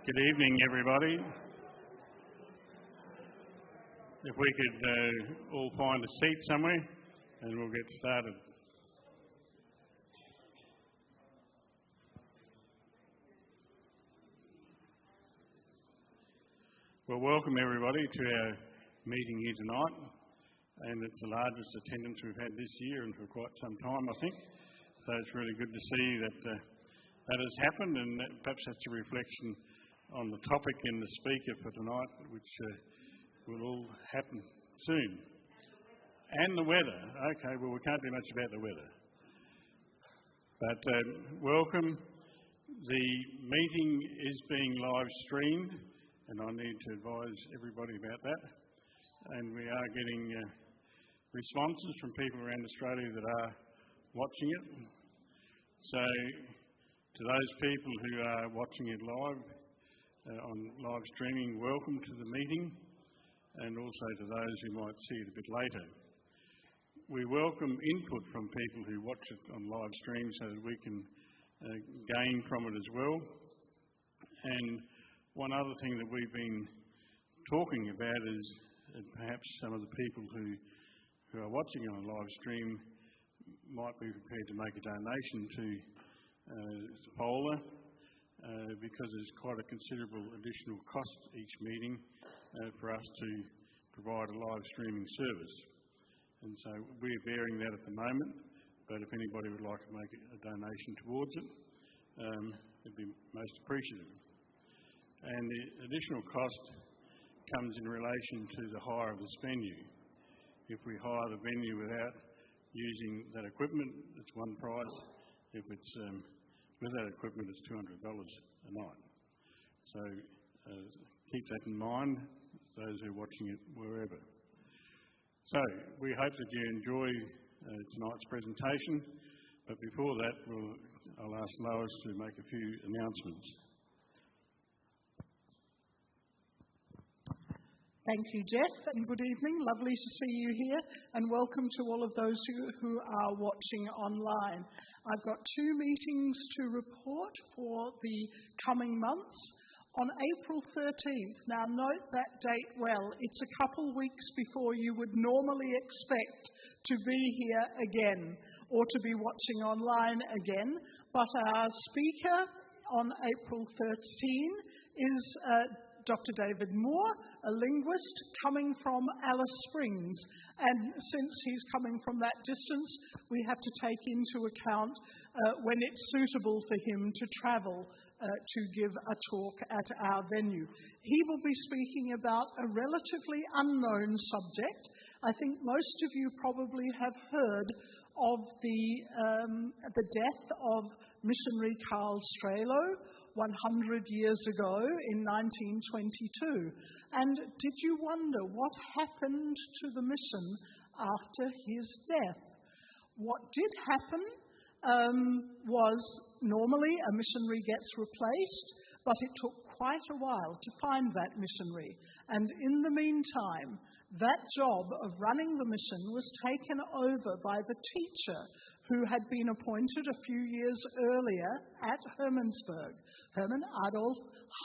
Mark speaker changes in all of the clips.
Speaker 1: Good evening, everybody. If we could all find a seat somewhere and we'll get started. Well, welcome everybody to our meeting here tonight, and it's the largest attendance we've had this year and for quite some time, I think. So it's really good to see that that has happened, and perhaps that's a reflection on the topic and the speaker for tonight, which will all happen soon. And the weather. Okay, well, we can't do much about the weather. But welcome. The meeting is being live streamed, and I need to advise everybody about that. And we are getting responses from people around Australia that are watching it. So to those people who are watching it live, on live streaming, welcome to the meeting, and also to those who might see it a bit later. We welcome input from people who watch it on live stream so that we can gain from it as well. And one other thing that we've been talking about is perhaps some of the people who are watching on a live stream might be prepared to make a donation to FoLA, because there's quite a considerable additional cost each meeting for us to provide a live streaming service. And so we're bearing that at the moment, but if anybody would like to make a donation towards it, it'd be most appreciative. And the additional cost comes in relation to the hire of this venue. If we hire the venue without using that equipment, it's one price. If it's with that equipment, it's $200 a night. So keep that in mind, those who are watching it wherever. So we hope that you enjoy tonight's presentation, but before that, I'll ask Lois to make a few announcements.
Speaker 2: Thank you, Jeff, and good evening. Lovely to see you here, and welcome to all of those who are watching online. I've got two meetings to report for the coming months. On April 13th, now note that date well, it's a couple weeks before you would normally expect to be here again or to be watching online again, but our speaker on April 13 is Dr. David Moore, a linguist coming from Alice Springs. And since he's coming from that distance, we have to take into account when it's suitable for him to travel to give a talk at our venue. He will be speaking about a relatively unknown subject. I think most of you probably have heard of the death of missionary Carl Strelo 100 years ago in 1922. And did you wonder what happened to the mission after his death? What did happen was normally a missionary gets replaced, but it took quite a while to find that missionary. And in the meantime, that job of running the mission was taken over by the teacher who had been appointed a few years earlier at Hermannsburg, Hermann Adolf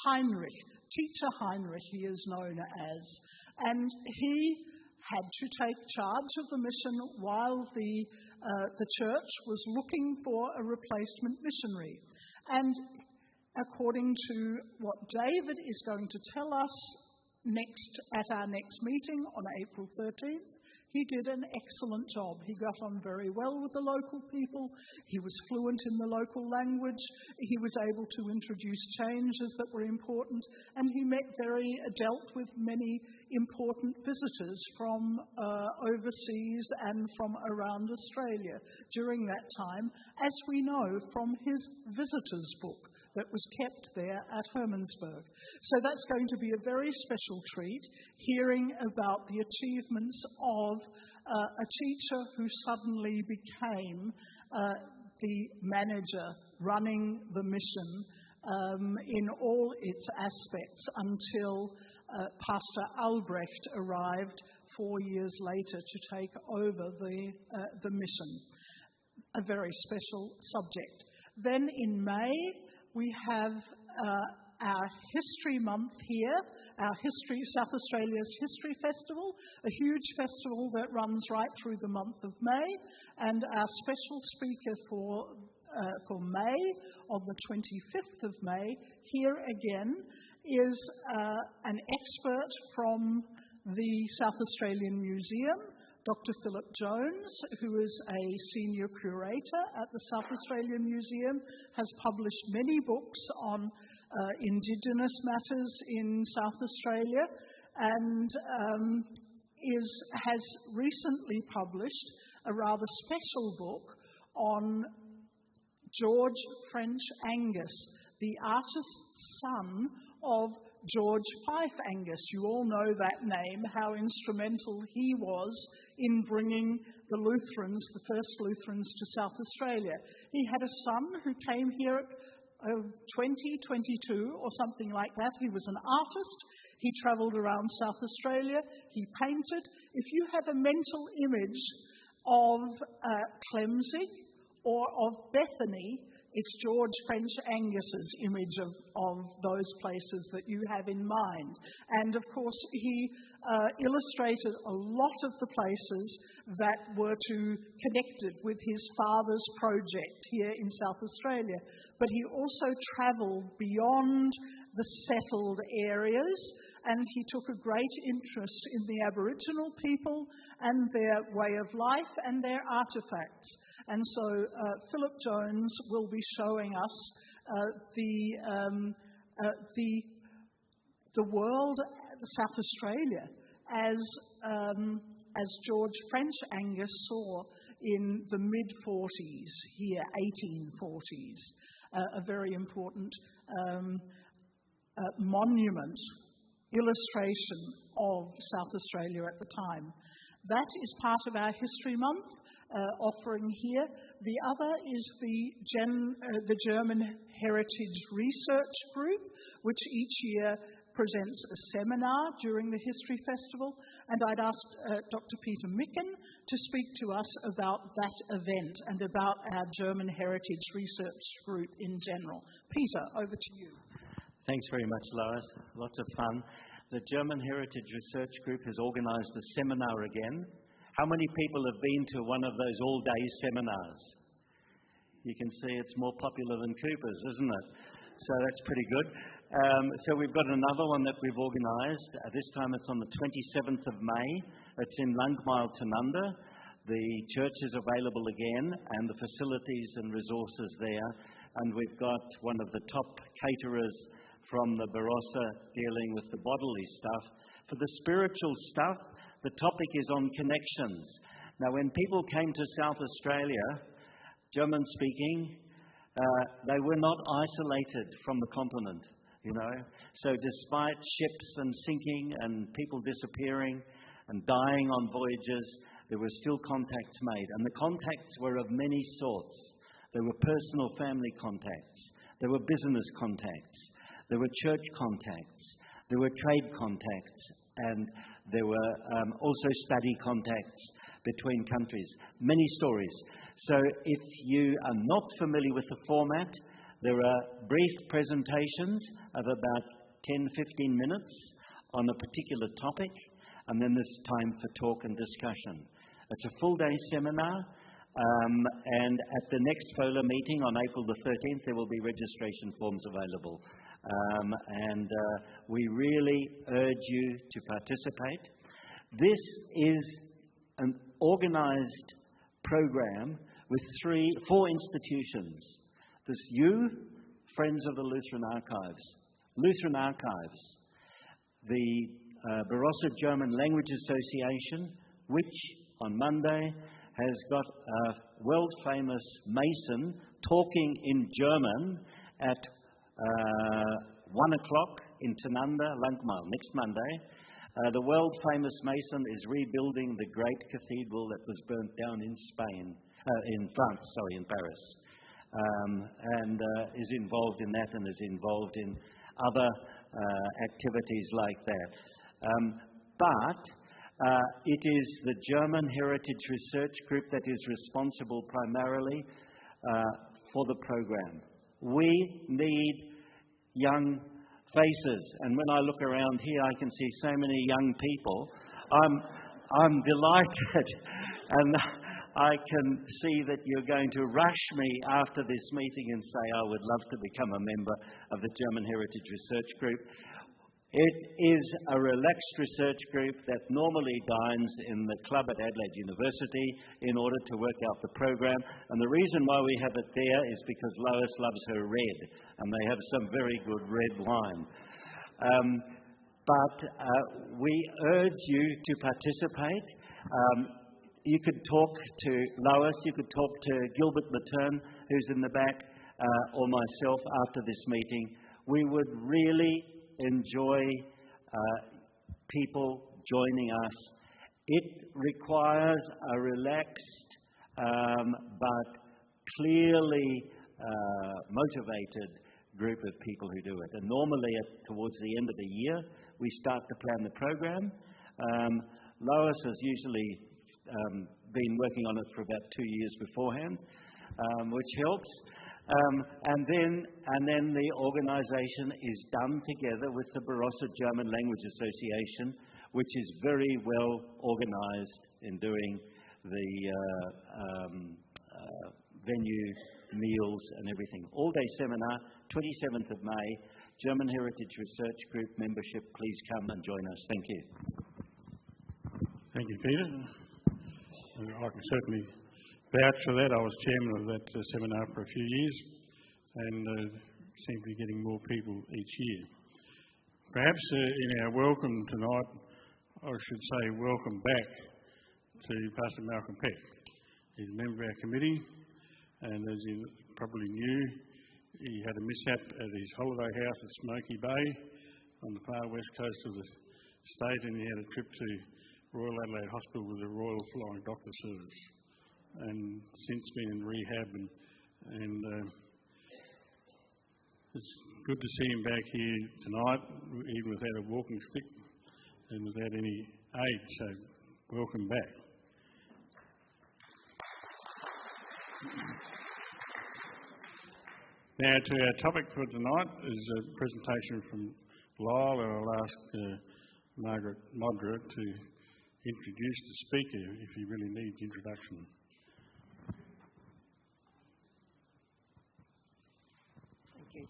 Speaker 2: Heinrich, Teacher Heinrich he is known as. And he had to take charge of the mission while the church was looking for a replacement missionary. And according to what David is going to tell us at our next meeting on April 13th, he did an excellent job. He got on very well with the local people. He was fluent in the local language. He was able to introduce changes that were important, and he dealt with many important visitors from overseas and from around Australia during that time, as we know from his visitors book that was kept there at Hermannsburg. So that's going to be a very special treat, hearing about the achievements of a teacher who suddenly became the manager running the mission in all its aspects until Pastor Albrecht arrived 4 years later to take over the mission. A very special subject. Then in May, we have our History Month here, South Australia's History Festival, a huge festival that runs right through the month of May, and our special speaker for May, on the 25th of May, here again, is an expert from the South Australian Museum, Dr. Philip Jones, who is a senior curator at the South Australian Museum, has published many books on Indigenous matters in South Australia, and has recently published a rather special book on George French Angus, the artist's son of George Fife Angus. You all know that name, how instrumental he was in bringing the Lutherans, the first Lutherans, to South Australia. He had a son who came here at 22 or something like that. He was an artist. He travelled around South Australia. He painted. If you have a mental image of Clemsig or of Bethany, it's George French Angus's image of those places that you have in mind. And of course, he illustrated a lot of the places that were connected with his father's project here in South Australia. But he also travelled beyond the settled areas, and he took a great interest in the Aboriginal people and their way of life and their artefacts. And so Philip Jones will be showing us the world, South Australia, as George French Angus saw in the mid-40s here, 1840s, a very important monument, illustration of South Australia at the time. That is part of our History Month offering here. The other is the German Heritage Research Group, which each year presents a seminar during the History Festival, and I'd ask Dr. Peter Micken to speak to us about that event and about our German Heritage Research Group in general. Peter, over to you.
Speaker 3: Thanks very much, Lois. Lots of fun. The German Heritage Research Group has organised a seminar again. How many people have been to one of those all-day seminars? You can see it's more popular than Cooper's, isn't it? So that's pretty good. So we've got another one that we've organised. This time it's on the 27th of May. It's in Langmile, Tanunda. The church is available again, and the facilities and resources there. And we've got one of the top caterers from the Barossa dealing with the bodily stuff. For the spiritual stuff, the topic is on connections. Now, when people came to South Australia, German-speaking, they were not isolated from the continent, you know. So despite ships and sinking and people disappearing and dying on voyages, there were still contacts made. And the contacts were of many sorts. There were personal family contacts. There were business contacts. There were church contacts. There were trade contacts. And there were also study contacts between countries. Many stories. So if you are not familiar with the format, there are brief presentations of about 10-15 minutes on a particular topic, and then there's time for talk and discussion. It's a full-day seminar, and at the next FoLA meeting on April the 13th, there will be registration forms available. And we really urge you to participate. This is an organised program with 4 institutions. There's you, Friends of the Lutheran Archives, the Barossa German Language Association, which on Monday has got a world-famous Mason talking in German at 1 o'clock in Tanunda, Langmile, next Monday. The world-famous Mason is rebuilding the great cathedral that was burnt down in Paris, and is involved in that and is involved in other activities like that. But it is the German Heritage Research Group that is responsible primarily for the program. We need young faces. And when I look around here, I can see so many young people. I'm delighted, and I can see that you're going to rush me after this meeting and say, I would love to become a member of the German Heritage Research Group. It is a relaxed research group that normally dines in the club at Adelaide University in order to work out the program. And the reason why we have it there is because Lois loves her red, and they have some very good red wine. But we urge you to participate. You could talk to Lois, you could talk to Gilbert Matern, who's in the back, or myself after this meeting. We would really enjoy people joining us. It requires a relaxed but clearly motivated group of people who do it. And normally towards the end of the year, we start to plan the program. Lois has usually been working on it for about 2 years beforehand, which helps. And then the organisation is done together with the Barossa German Language Association, which is very well organised in doing the venue, meals and everything. All-day seminar, 27th of May, German Heritage Research Group membership. Please come and join us. Thank you.
Speaker 1: Thank you, Peter. I can certainly vouch for that. I was chairman of that seminar for a few years, and seem to be getting more people each year. Perhaps in our welcome tonight, I should say welcome back to Pastor Malcolm Peck. He's a member of our committee, and as you probably knew, he had a mishap at his holiday house at Smoky Bay on the far west coast of the state, and he had a trip to Royal Adelaide Hospital with the Royal Flying Doctor Service, and since been in rehab, and it's good to see him back here tonight, even without a walking stick and without any aid, so welcome back. Now to our topic for tonight is a presentation from Lyall, and I'll ask Margaret Modra to introduce the speaker if he really needs introduction.
Speaker 4: Thank you.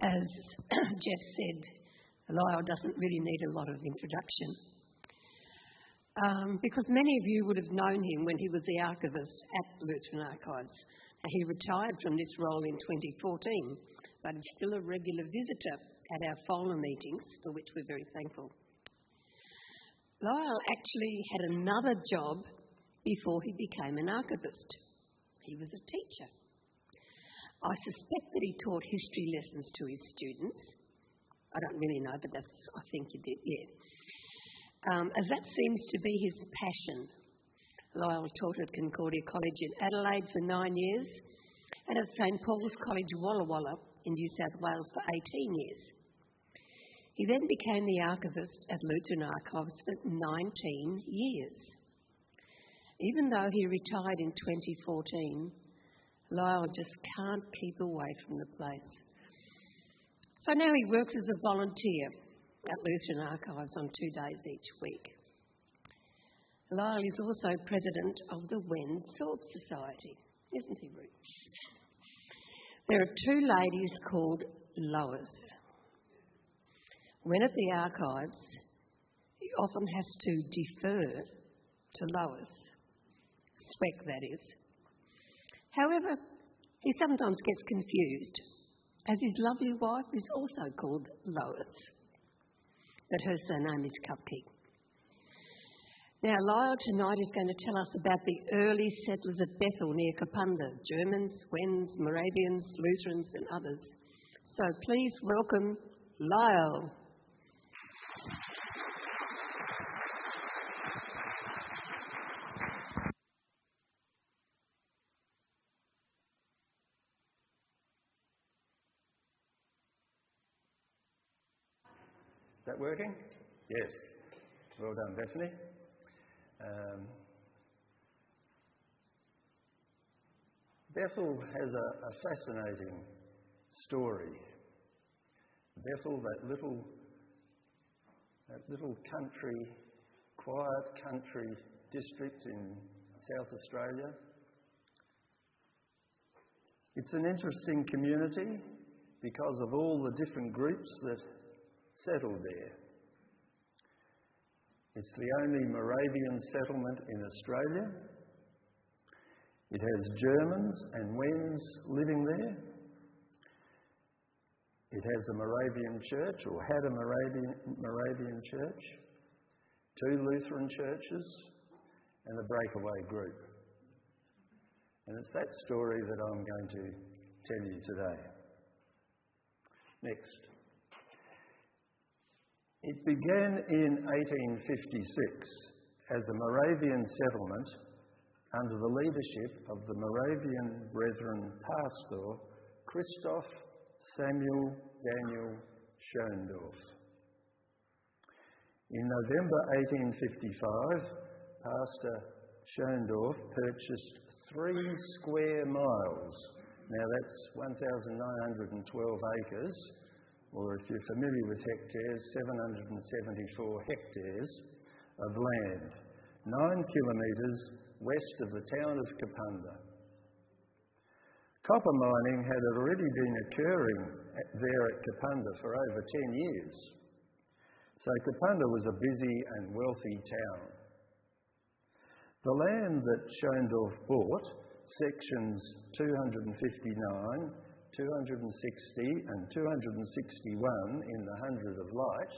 Speaker 4: As Jeff said, Lyall doesn't really need a lot of introduction because many of you would have known him when he was the archivist at Lutheran Archives. He retired from this role in 2014, but he's still a regular visitor at our FoLA meetings, for which we're very thankful. Lyall actually had another job before he became an archivist. He was a teacher. I suspect that he taught history lessons to his students. I don't really know, but I think he did, yeah. As that seems to be his passion. Lyall taught at Concordia College in Adelaide for 9 years and at St Paul's College Walla Walla in New South Wales for 18 years. He then became the archivist at Lutheran Archives for 19 years. Even though he retired in 2014, Lyall just can't keep away from the place. So now he works as a volunteer at Lutheran Archives on 2 days each week. Lyall is also president of the Wends Society, isn't he, Ruth? There are 2 ladies called Lois. When at the archives, he often has to defer to Lois. Speck, that is. However, he sometimes gets confused, as his lovely wife is also called Lois, but her surname is Kupke. Now, Lyall tonight is going to tell us about the early settlers of Bethel near Kapunda, Germans, Wends, Moravians, Lutherans and others. So please welcome Lyall.
Speaker 5: Is that working? Yes. Well done, Bethany. Bethel has a fascinating story. Bethel, that little country, quiet country district in South Australia. It's an interesting community because of all the different groups that settled there. It's the only Moravian settlement in Australia. It has Germans and Wends living there. It has a Moravian church, or had a Moravian church, 2 Lutheran churches, and a breakaway group. And it's that story that I'm going to tell you today. Next. It began in 1856 as a Moravian settlement under the leadership of the Moravian Brethren pastor Christoph Samuel Daniel Schoendorf. In November 1855, Pastor Schoendorf purchased 3 square miles. Now that's 1,912 acres, or if you're familiar with hectares, 774 hectares of land, 9 kilometres west of the town of Kapunda. Copper mining had already been occurring there at Kapunda for over 10 years. So Kapunda was a busy and wealthy town. The land that Schoendorf bought, sections 259, 260 and 261 in the Hundred of Light,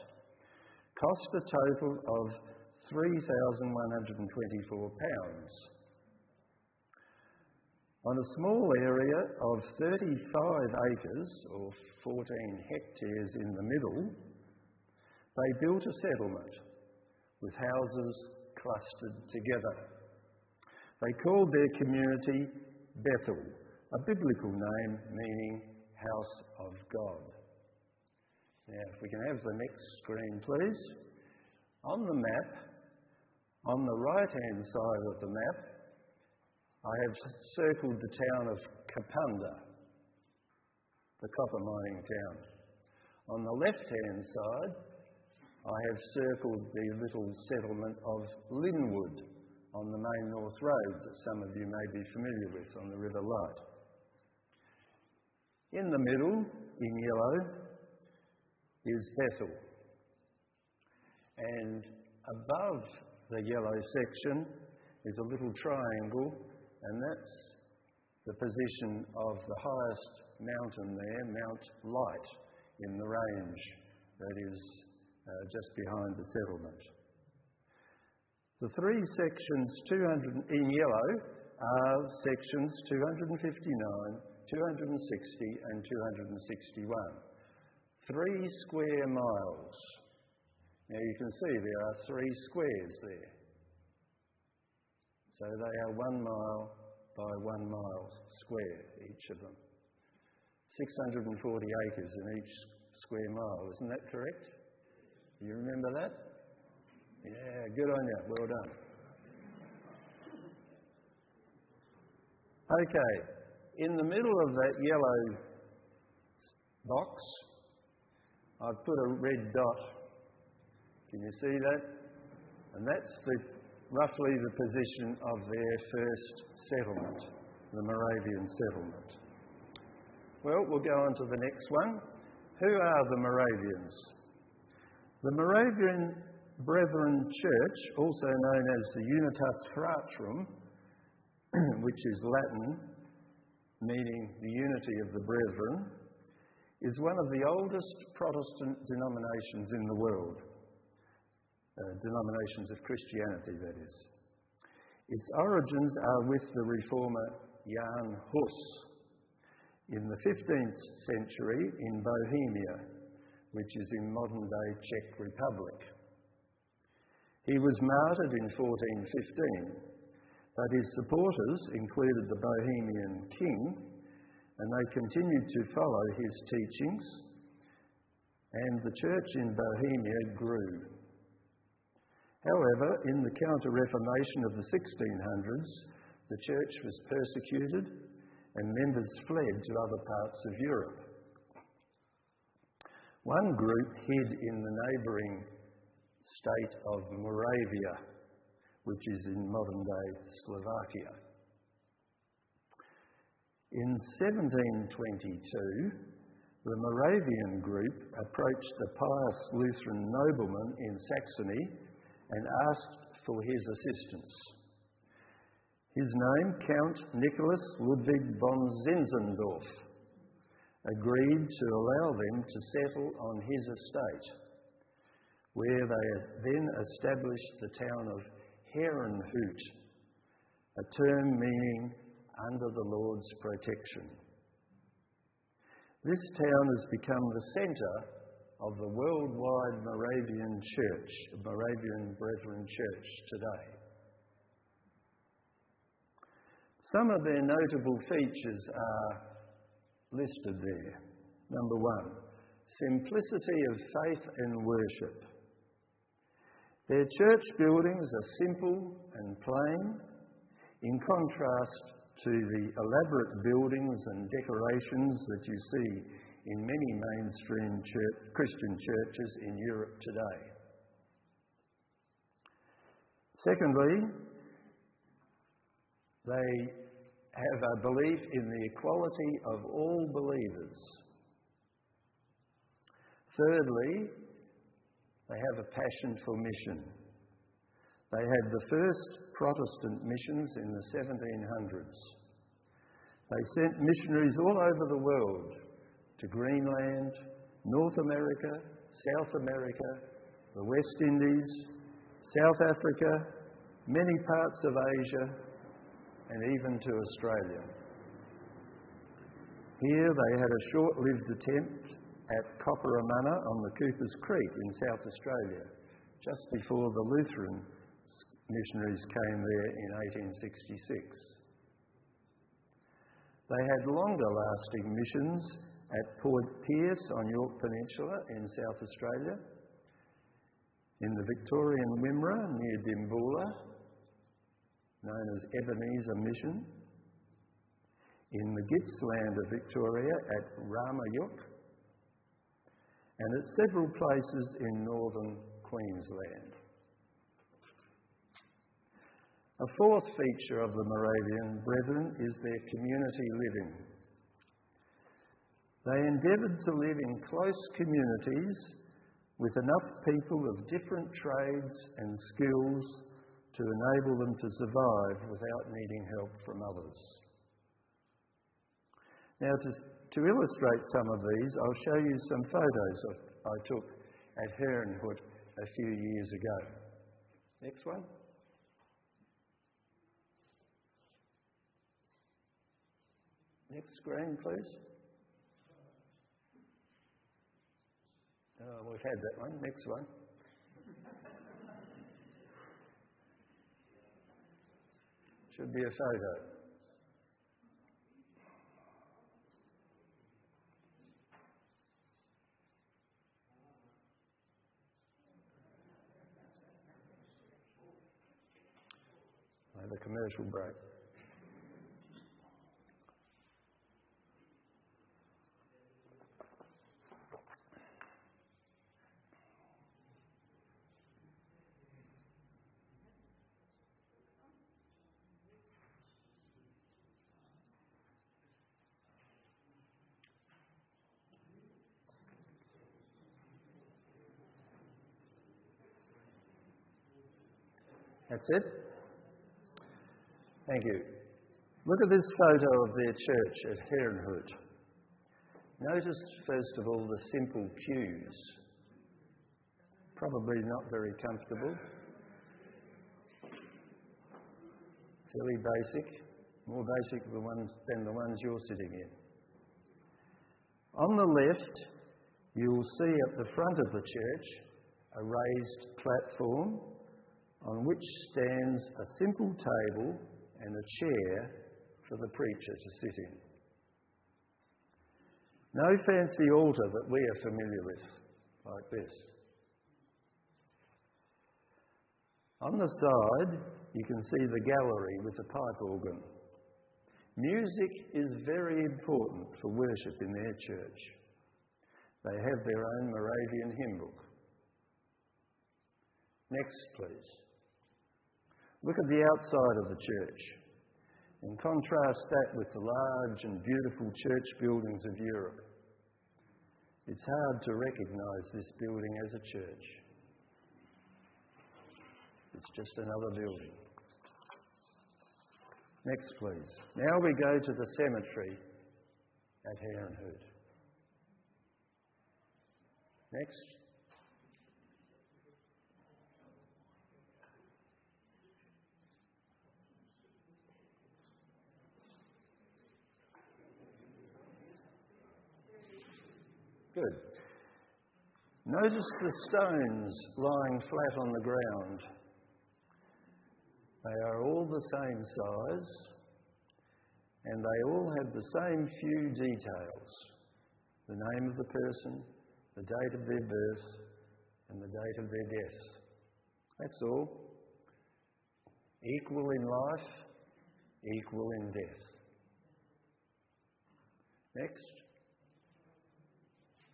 Speaker 5: cost a total of £3,124. On a small area of 35 acres, or 14 hectares in the middle, they built a settlement with houses clustered together. They called their community Bethel, a biblical name meaning house of God. Now, if we can have the next screen, please. On the map, on the right-hand side of the map, I have circled the town of Kapunda, the copper mining town. On the left-hand side, I have circled the little settlement of Linwood on the main North Road that some of you may be familiar with on the River Light. In the middle, in yellow, is Bethel. And above the yellow section is a little triangle, and that's the position of the highest mountain there, Mount Light, in the range that is just behind the settlement. The 3 sections in yellow are sections 259, 260 and 261. 3 square miles. Now you can see there are 3 squares there. So they are 1 mile by 1 mile square, each of them. 640 acres in each square mile, isn't that correct? You remember that? Yeah, good on you, well done. Okay, in the middle of that yellow box, I've put a red dot. Can you see that? And that's roughly the position of their first settlement, the Moravian settlement. Well, we'll go on to the next one. Who are the Moravians? The Moravian Brethren Church, also known as the Unitas Fratrum, which is Latin, meaning the unity of the brethren, is one of the oldest Protestant denominations in the world. Denominations of Christianity, that is. Its origins are with the reformer Jan Hus in the 15th century in Bohemia, which is in modern-day Czech Republic. He was martyred in 1415, but his supporters included the Bohemian king, and they continued to follow his teachings, and the church in Bohemia grew. However, in the Counter-Reformation of the 1600s, the church was persecuted and members fled to other parts of Europe. One group hid in the neighbouring state of Moravia, which is in modern-day Slovakia. In 1722, the Moravian group approached the pious Lutheran nobleman in Saxony and asked for his assistance. His name, Count Nicholas Ludwig von Zinzendorf, agreed to allow them to settle on his estate, where they then established the town of Herrenhut, a term meaning under the Lord's protection. This town has become the centre of the worldwide Moravian Church, Moravian Brethren Church today. Some of their notable features are listed there. Number one, simplicity of faith and worship. Their church buildings are simple and plain, in contrast to the elaborate buildings and decorations that you see in many mainstream Christian churches in Europe today. Secondly, they have a belief in the equality of all believers. Thirdly, they have a passion for mission. They had the first Protestant missions in the 1700s. They sent missionaries all over the world, to Greenland, North America, South America, the West Indies, South Africa, many parts of Asia, and even to Australia. Here they had a short-lived attempt at Copperamana on the Coopers Creek in South Australia, just before the Lutheran missionaries came there in 1866. They had longer-lasting missions at Port Pearce on York Peninsula in South Australia, in the Victorian Wimmera near Dimboola, known as Ebenezer Mission, in the Gippsland of Victoria at Ramayuk, and at several places in northern Queensland. A fourth feature of the Moravian Brethren is their community living. They endeavoured to live in close communities with enough people of different trades and skills to enable them to survive without needing help from others. Now, to illustrate some of these, I'll show you some photos I took at Herrenhut a few years ago. Next one. Next screen, please. Oh, we've had that one. Next one. Should be a photo. I have a commercial break. That's it? Thank you. Look at this photo of their church at Herrenhut. Notice, first of all, the simple pews. Probably not very comfortable. Fairly basic, more basic than the ones you're sitting in. On the left, you will see at the front of the church a raised platform on which stands a simple table and a chair for the preacher to sit in. No fancy altar that we are familiar with, like this. On the side, you can see the gallery with the pipe organ. Music is very important for worship in their church. They have their own Moravian hymn book. Next, please. Look at the outside of the church and contrast that with the large and beautiful church buildings of Europe. It's hard to recognise this building as a church. It's just another building. Next, please. Now we go to the cemetery at Herrenhout. Next. Good. Notice the stones lying flat on the ground. They are all the same size, and they all have the same few details: the name of the person, the date of their birth, and the date of their death. That's all. Equal in life, equal in death. Next.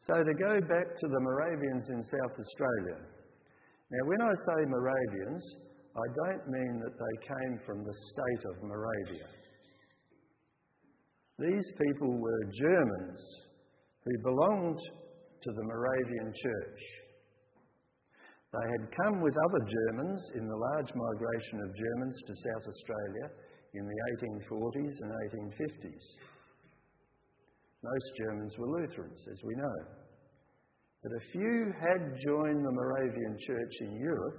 Speaker 5: So to go back to the Moravians in South Australia. Now, when I say Moravians, I don't mean that they came from the state of Moravia. These people were Germans who belonged to the Moravian Church. They had come with other Germans in the large migration of Germans to South Australia in the 1840s and 1850s. Most Germans were Lutherans, as we know. But a few had joined the Moravian Church in Europe,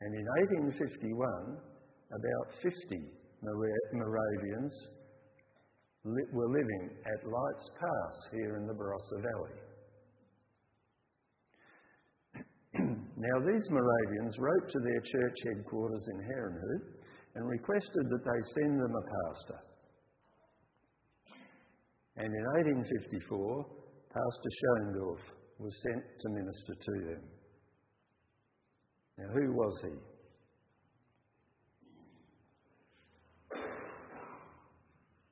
Speaker 5: and in 1851, about 50 Moravians were living at Lights Pass here in the Barossa Valley. Now, these Moravians wrote to their church headquarters in Herrenhout and requested that they send them a pastor. And in 1854, Pastor Schoendorf was sent to minister to them. Now, who was he?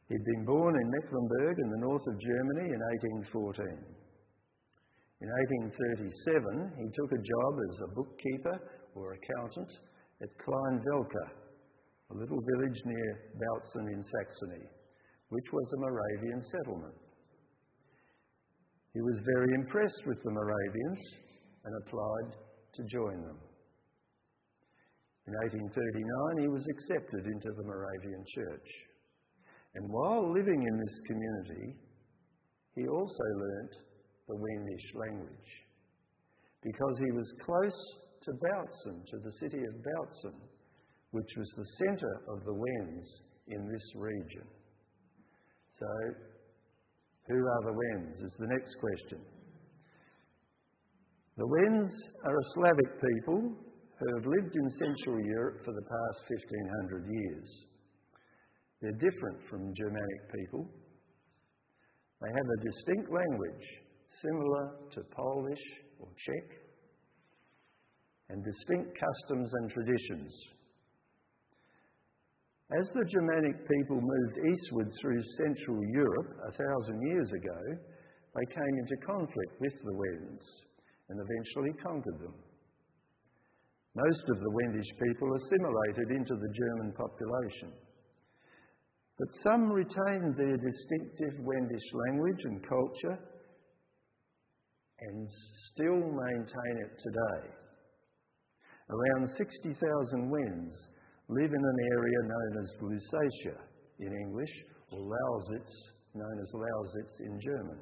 Speaker 5: He'd been born in Mecklenburg in the north of Germany in 1814. In 1837, he took a job as a bookkeeper or accountant at Kleinvelka, a little village near Bautzen in Saxony, which was a Moravian settlement. He was very impressed with the Moravians and applied to join them. In 1839, he was accepted into the Moravian Church. And while living in this community, he also learnt the Wendish language, because he was close to Bautzen, to the city of Bautzen, which was the centre of the Wends in this region. So, who are the Wends is the next question. The Wends are a Slavic people who have lived in Central Europe for the past 1,500 years. They're different from Germanic people. They have a distinct language, similar to Polish or Czech, and distinct customs and traditions. As the Germanic people moved eastward through Central Europe 1,000 years ago, they came into conflict with the Wends and eventually conquered them. Most of the Wendish people assimilated into the German population, but some retained their distinctive Wendish language and culture and still maintain it today. Around 60,000 Wends live in an area known as Lusatia in English, or Lausitz, known as Lausitz in German.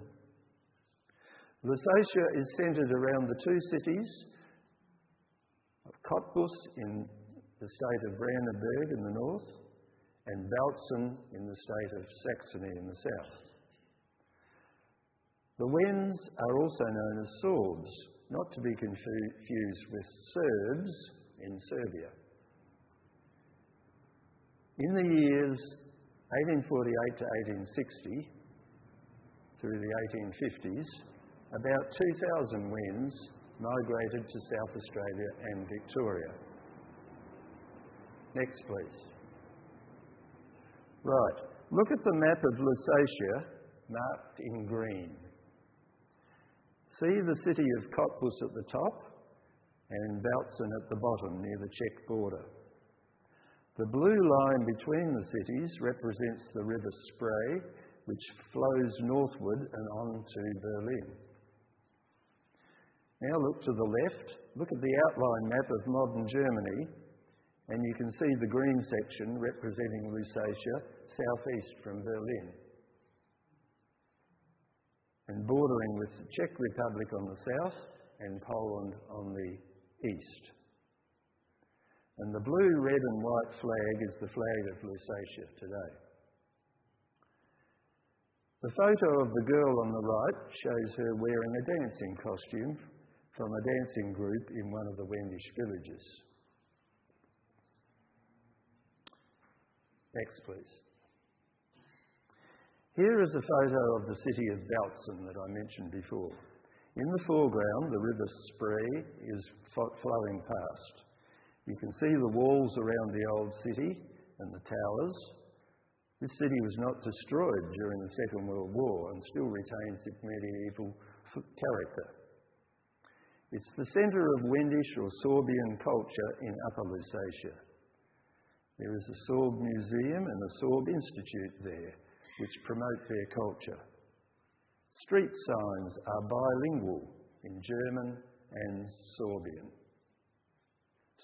Speaker 5: Lusatia is centred around the two cities of Cottbus in the state of Brandenburg in the north and Bautzen in the state of Saxony in the south. The Wends are also known as Sorbs, not to be confused with Serbs in Serbia. In the years 1848 to 1860, through the 1850s, about 2,000 Wends migrated to South Australia and Victoria. Next, please. Right, look at the map of Lusatia marked in green. See the city of Cottbus at the top and Bautzen at the bottom near the Czech border. The blue line between the cities represents the river Spree, which flows northward and on to Berlin. Now look to the left, look at the outline map of modern Germany, and you can see the green section representing Lusatia, southeast from Berlin, and bordering with the Czech Republic on the south and Poland on the east. And the blue, red and white flag is the flag of Lusatia today. The photo of the girl on the right shows her wearing a dancing costume from a dancing group in one of the Wendish villages. Next, please. Here is a photo of the city of Bautzen that I mentioned before. In the foreground, the river Spree is flowing past. You can see the walls around the old city and the towers. This city was not destroyed during the Second World War and still retains its medieval character. It's the centre of Wendish or Sorbian culture in Upper Lusatia. There is a Sorb museum and a Sorb institute there, which promote their culture. Street signs are bilingual in German and Sorbian.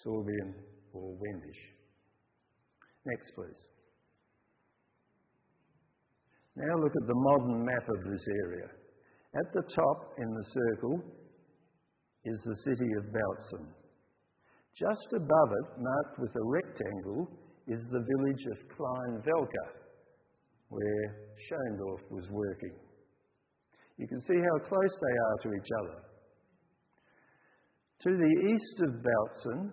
Speaker 5: Sorbian or Wendish. Next, please. Now look at the modern map of this area. At the top in the circle is the city of Bautzen. Just above it, marked with a rectangle, is the village of Klein-Velka, where Schoendorf was working. You can see how close they are to each other. To the east of Bautzen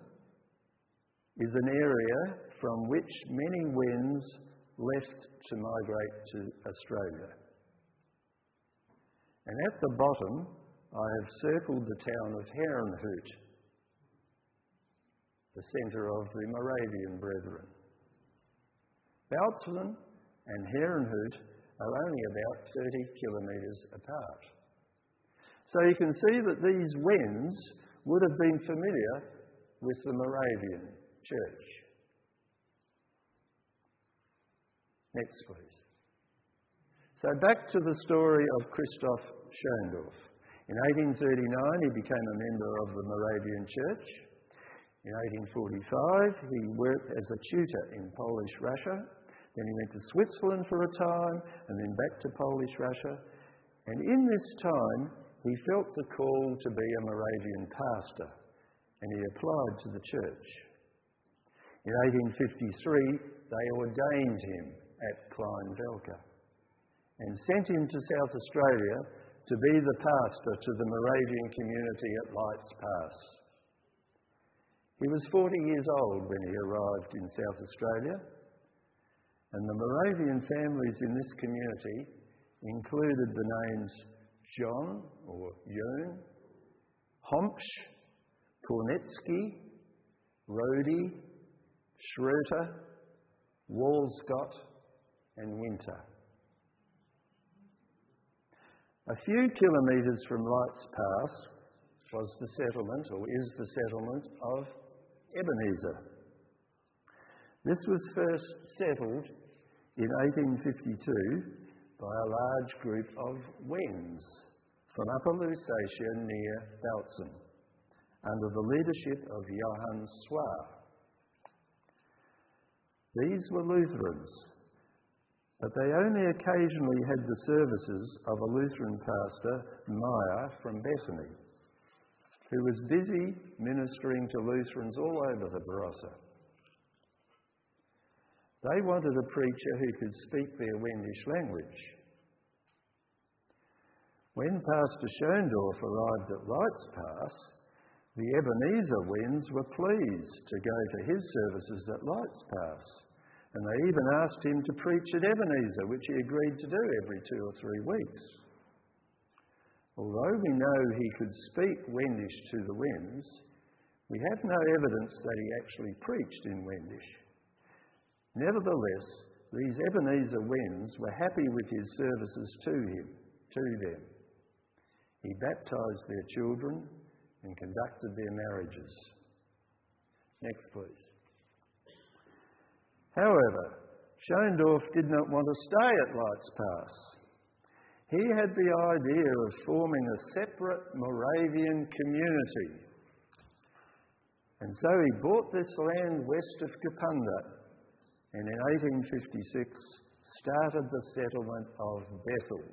Speaker 5: is an area from which many Wends left to migrate to Australia. And at the bottom, I have circled the town of Herrenhut, the centre of the Moravian Brethren. Bautzen and Herrenhut are only about 30 kilometres apart. So you can see that these Wends would have been familiar with the Moravian Church. Next, please. So back to the story of Christoph Schoendorf. In 1839, he became a member of the Moravian Church. In 1845, he worked as a tutor in Polish Russia. Then he went to Switzerland for a time, and then back to Polish Russia. And in this time, he felt the call to be a Moravian pastor, and he applied to the church. In 1853, they ordained him at Klein-Velka and sent him to South Australia to be the pastor to the Moravian community at Lights Pass. He was 40 years old when he arrived in South Australia, and the Moravian families in this community included the names John or Jön, Homsch, Kornetsky, Rody, Schröter, Walscott and Winter. A few kilometres from Lights Pass was the settlement, or is the settlement, of Ebenezer. This was first settled in 1852 by a large group of Wends from Upper Lusatia near Bautzen, under the leadership of Johann Swar. These were Lutherans, but they only occasionally had the services of a Lutheran pastor, Meyer, from Bethany, who was busy ministering to Lutherans all over the Barossa. They wanted a preacher who could speak their Wendish language. When Pastor Schoendorf arrived at Lights Pass, the Ebenezer Wends were pleased to go to his services at Lights Pass, and they even asked him to preach at Ebenezer, which he agreed to do every 2 or 3 weeks. Although we know he could speak Wendish to the Wends, we have no evidence that he actually preached in Wendish. Nevertheless, these Ebenezer Wends were happy with his services to them. He baptised their children and conducted their marriages. Next, please. However, Schoendorf did not want to stay at Lights Pass. He had the idea of forming a separate Moravian community. And so he bought this land west of Kapunda and in 1856 started the settlement of Bethel.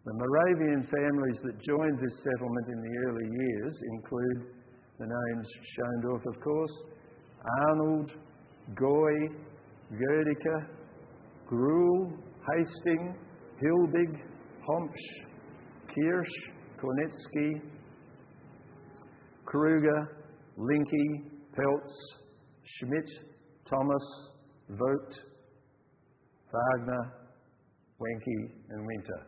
Speaker 5: The Moravian families that joined this settlement in the early years include the names Schoendorf, of course, Arnold, Goy, Gödicke, Gruhl, Hastings, Hilbig, Homsch, Kirsch, Kornetsky, Kruger, Linke, Peltz, Schmidt, Thomas, Vogt, Wagner, Wenke and Winter.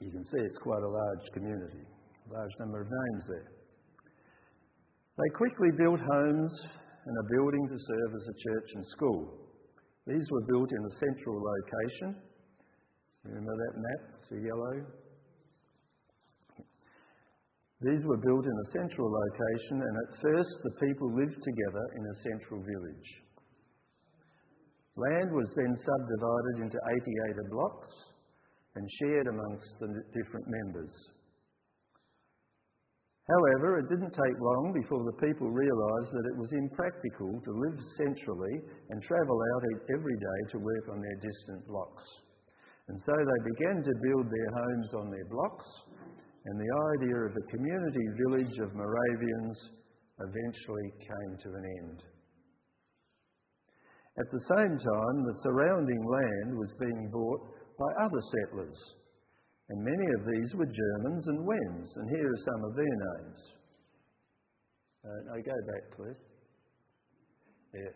Speaker 5: You can see it's quite a large community, a large number of names there. They quickly built homes and a building to serve as a church and school. These were built in a central location. Remember that map, the yellow? These were built in a central location, and at first the people lived together in a central village. Land was then subdivided into 80 acre blocks and shared amongst the different members. However, it didn't take long before the people realised that it was impractical to live centrally and travel out every day to work on their distant blocks. And so they began to build their homes on their blocks, and the idea of a community village of Moravians eventually came to an end. At the same time, the surrounding land was being bought by other settlers, and many of these were Germans and Wends, and here are some of their names. No, go back, please. Yeah.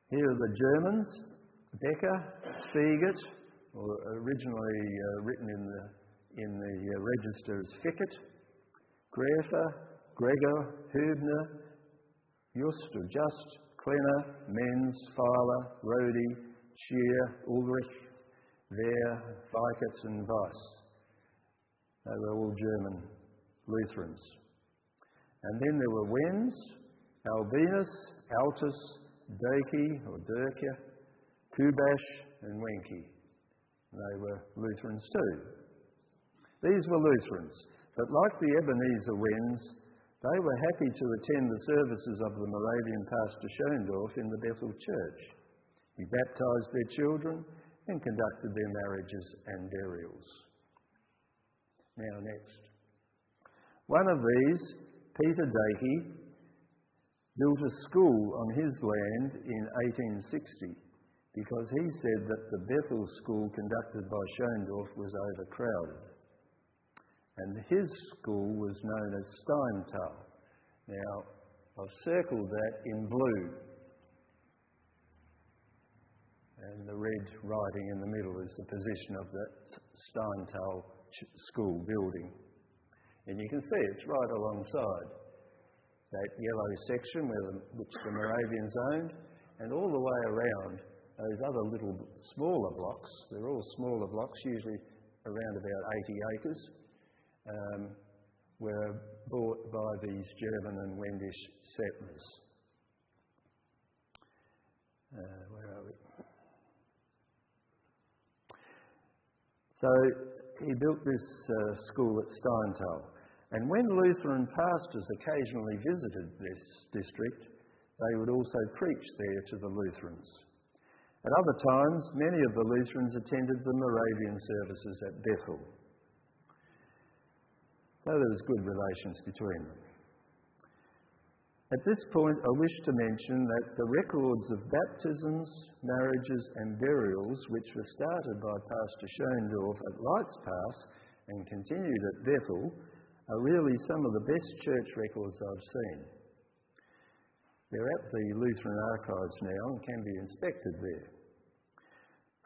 Speaker 5: Here are the Germans: Becker, Fiegert, or originally written in the register as Fickett, Grefer, Gregor, Hübner, Just or Just, Klenner, Menz, Feiler, Rodi, Scheer, Ulrich, Wehr, Weikert and Weiss. They were all German Lutherans. And then there were Wends, Albinus, Altus, Dake or Dirke, Kubash and Wenke. They were Lutherans too. These were Lutherans, but like the Ebenezer Wends, they were happy to attend the services of the Moravian pastor Schoendorf in the Bethel church. He baptised their children and conducted their marriages and burials. Now next. One of these, Peter Dake, built a school on his land in 1860 because he said that the Bethel school conducted by Schoendorf was overcrowded. And his school was known as Steintal. Now, I've circled that in blue. And the red writing in the middle is the position of that Steintal school building. And you can see it's right alongside that yellow section which the Moravians owned, and all the way around those other little smaller blocks. They're all smaller blocks, usually around about 80 acres, were bought by these German and Wendish settlers. Where are we? So he built this school at Steintal. And when Lutheran pastors occasionally visited this district, they would also preach there to the Lutherans. At other times, many of the Lutherans attended the Moravian services at Bethel. So there was good relations between them. At this point, I wish to mention that the records of baptisms, marriages and burials, which were started by Pastor Schoendorf at Lights Pass and continued at Bethel, are really some of the best church records I've seen. They're at the Lutheran archives now and can be inspected there.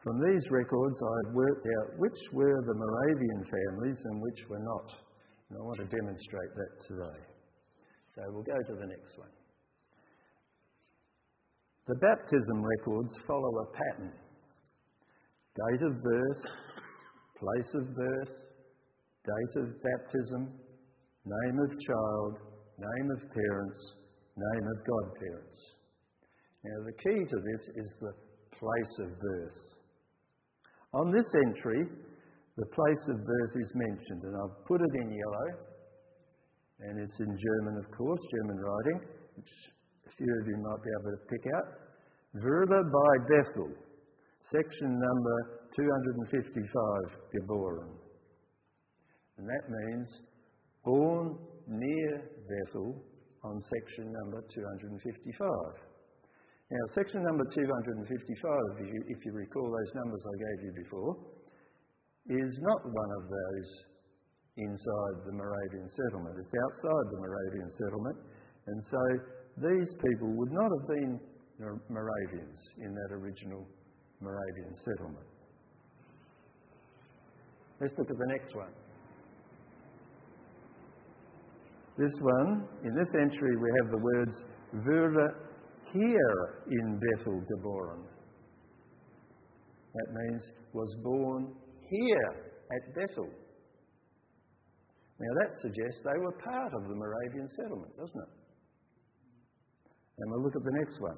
Speaker 5: From these records, I have worked out which were the Moravian families and which were not. And I want to demonstrate that today. So we'll go to the next one. The baptism records follow a pattern. Date of birth, place of birth, date of baptism, name of child, name of parents, name of godparents. Now the key to this is the place of birth. On this entry, the place of birth is mentioned, and I've put it in yellow, and it's in German, of course, German writing, which a few of you might be able to pick out. Wurde bei Bethel, section number 255, geboren. And that means born near Bethel on section number 255. Now, section number 255, if you recall those numbers I gave you before, is not one of those inside the Moravian settlement. It's outside the Moravian settlement, and so these people would not have been Moravians in that original Moravian settlement. Let's look at the next one. This one, in this entry, we have the words Wurde hier in Bethel geboren. That means was born here at Bethel. Now that suggests they were part of the Moravian settlement, doesn't it? And we'll look at the next one.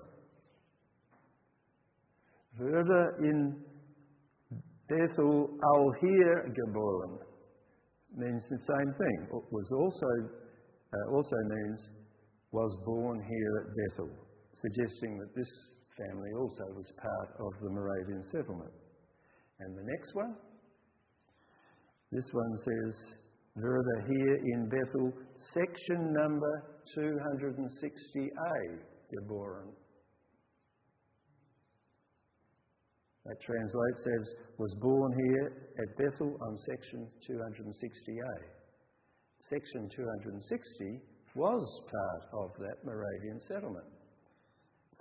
Speaker 5: Wurde in Bethel al hier geboren means the same thing. It was also means was born here at Bethel, suggesting that this family also was part of the Moravian settlement. And the next one, this one says, Wurde here in Bethel, section number 260A, geboren. That translates as, was born here at Bethel on section 260A. Section 260 was part of that Moravian settlement.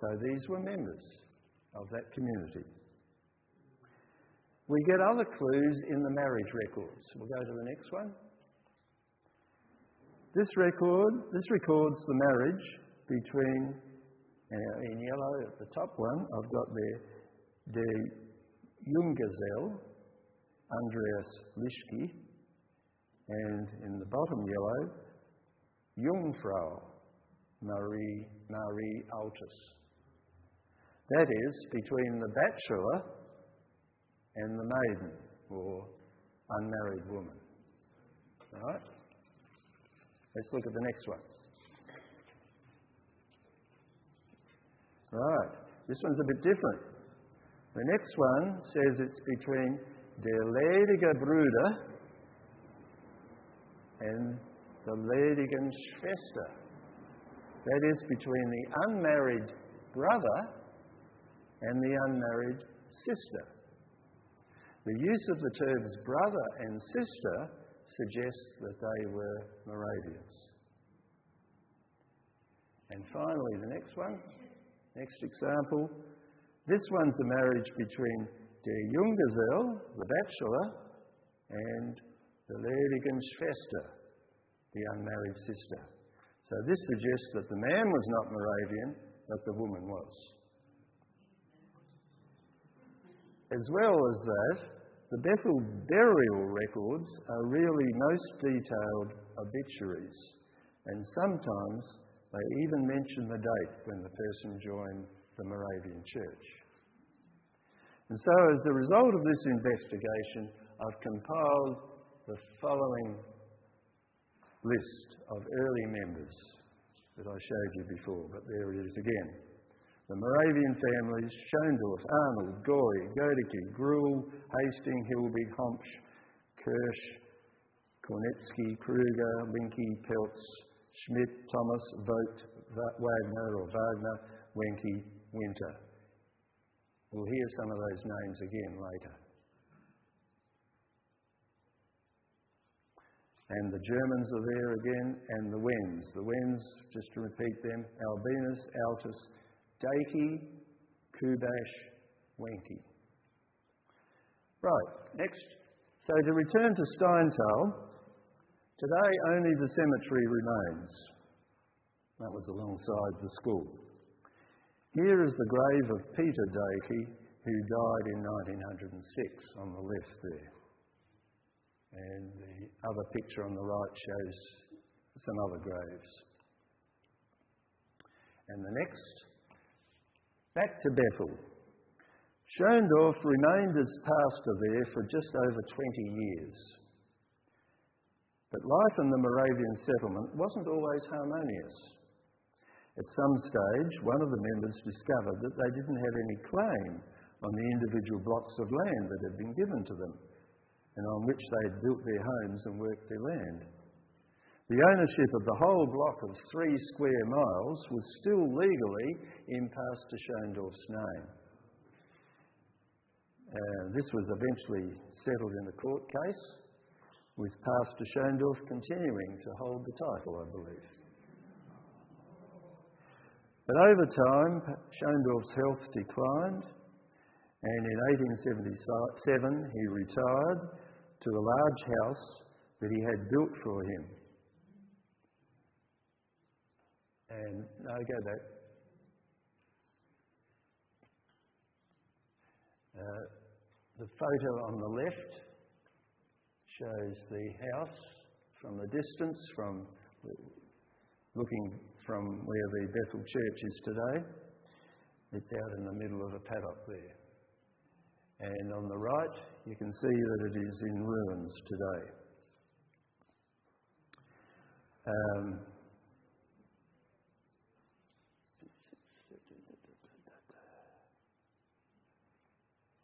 Speaker 5: So these were members of that community. We get other clues in the marriage records. We'll go to the next one. This records the marriage between, in yellow at the top one, I've got there, the Junggesell, Andreas Lischke, and in the bottom yellow, Jungfrau, Marie Altus. That is between the bachelor and the maiden, or unmarried woman. All right? Let's look at the next one. Right, this one's a bit different. The next one says it's between der ledige Bruder and the ledigen Schwester. That is between the unmarried brother and the unmarried sister. The use of the terms brother and sister suggests that they were Moravians. And finally, the next one, next example. This one's a marriage between der Junggesell, the bachelor, and the ledigen Schwester, the unmarried sister. So this suggests that the man was not Moravian, but the woman was. As well as that, the Bethel burial records are really most detailed obituaries, and sometimes they even mention the date when the person joined the Moravian Church. And so as a result of this investigation, I've compiled the following list of early members that I showed you before, but there it is again. The Moravian families, Schoendorf, Arnold, Goy, Godeke, Gruhl, Hastings, Hilbig, Hompsch, Kirsch, Kornetsky, Kruger, Linke, Peltz, Schmidt, Thomas, Vogt, Wagner, Wenke, Winter. We'll hear some of those names again later. And the Germans are there again, and the Wends. The Wends, just to repeat them, Albinus, Altus, Dake, Kubash, Wenke. Right, next. So to return to Steintal, today only the cemetery remains. That was alongside the school. Here is the grave of Peter Dakey, who died in 1906, on the left there. And the other picture on the right shows some other graves. And the next, back to Bethel. Schoendorf remained as pastor there for just over 20 years. But life in the Moravian settlement wasn't always harmonious. At some stage, one of the members discovered that they didn't have any claim on the individual blocks of land that had been given to them and on which they had built their homes and worked their land. The ownership of the whole block of 3 square miles was still legally in Pastor Schoendorf's name. This was eventually settled in a court case, with Pastor Schoendorf continuing to hold the title, I believe. But over time, Schoendorf's health declined, and in 1877 he retired to a large house that he had built for him. And no, go back. The photo on the left shows the house from a distance, from looking from where the Bethel Church is today. It's out in the middle of a paddock there. And on the right, you can see that it is in ruins today.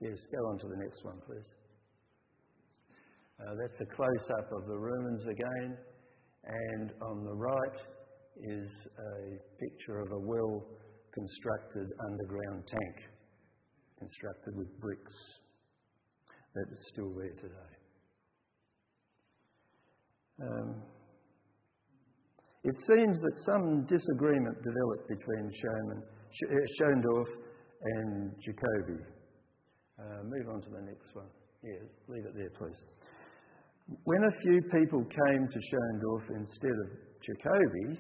Speaker 5: Yes, go on to the next one, please. That's a close-up of the ruins again, and on the right is a picture of a well-constructed underground tank, constructed with bricks, that is still there today. It seems that some disagreement developed between Schoendorf and Jacobi. Move on to the next one. Yeah, leave it there, please. When a few people came to Schoendorf instead of Jacobi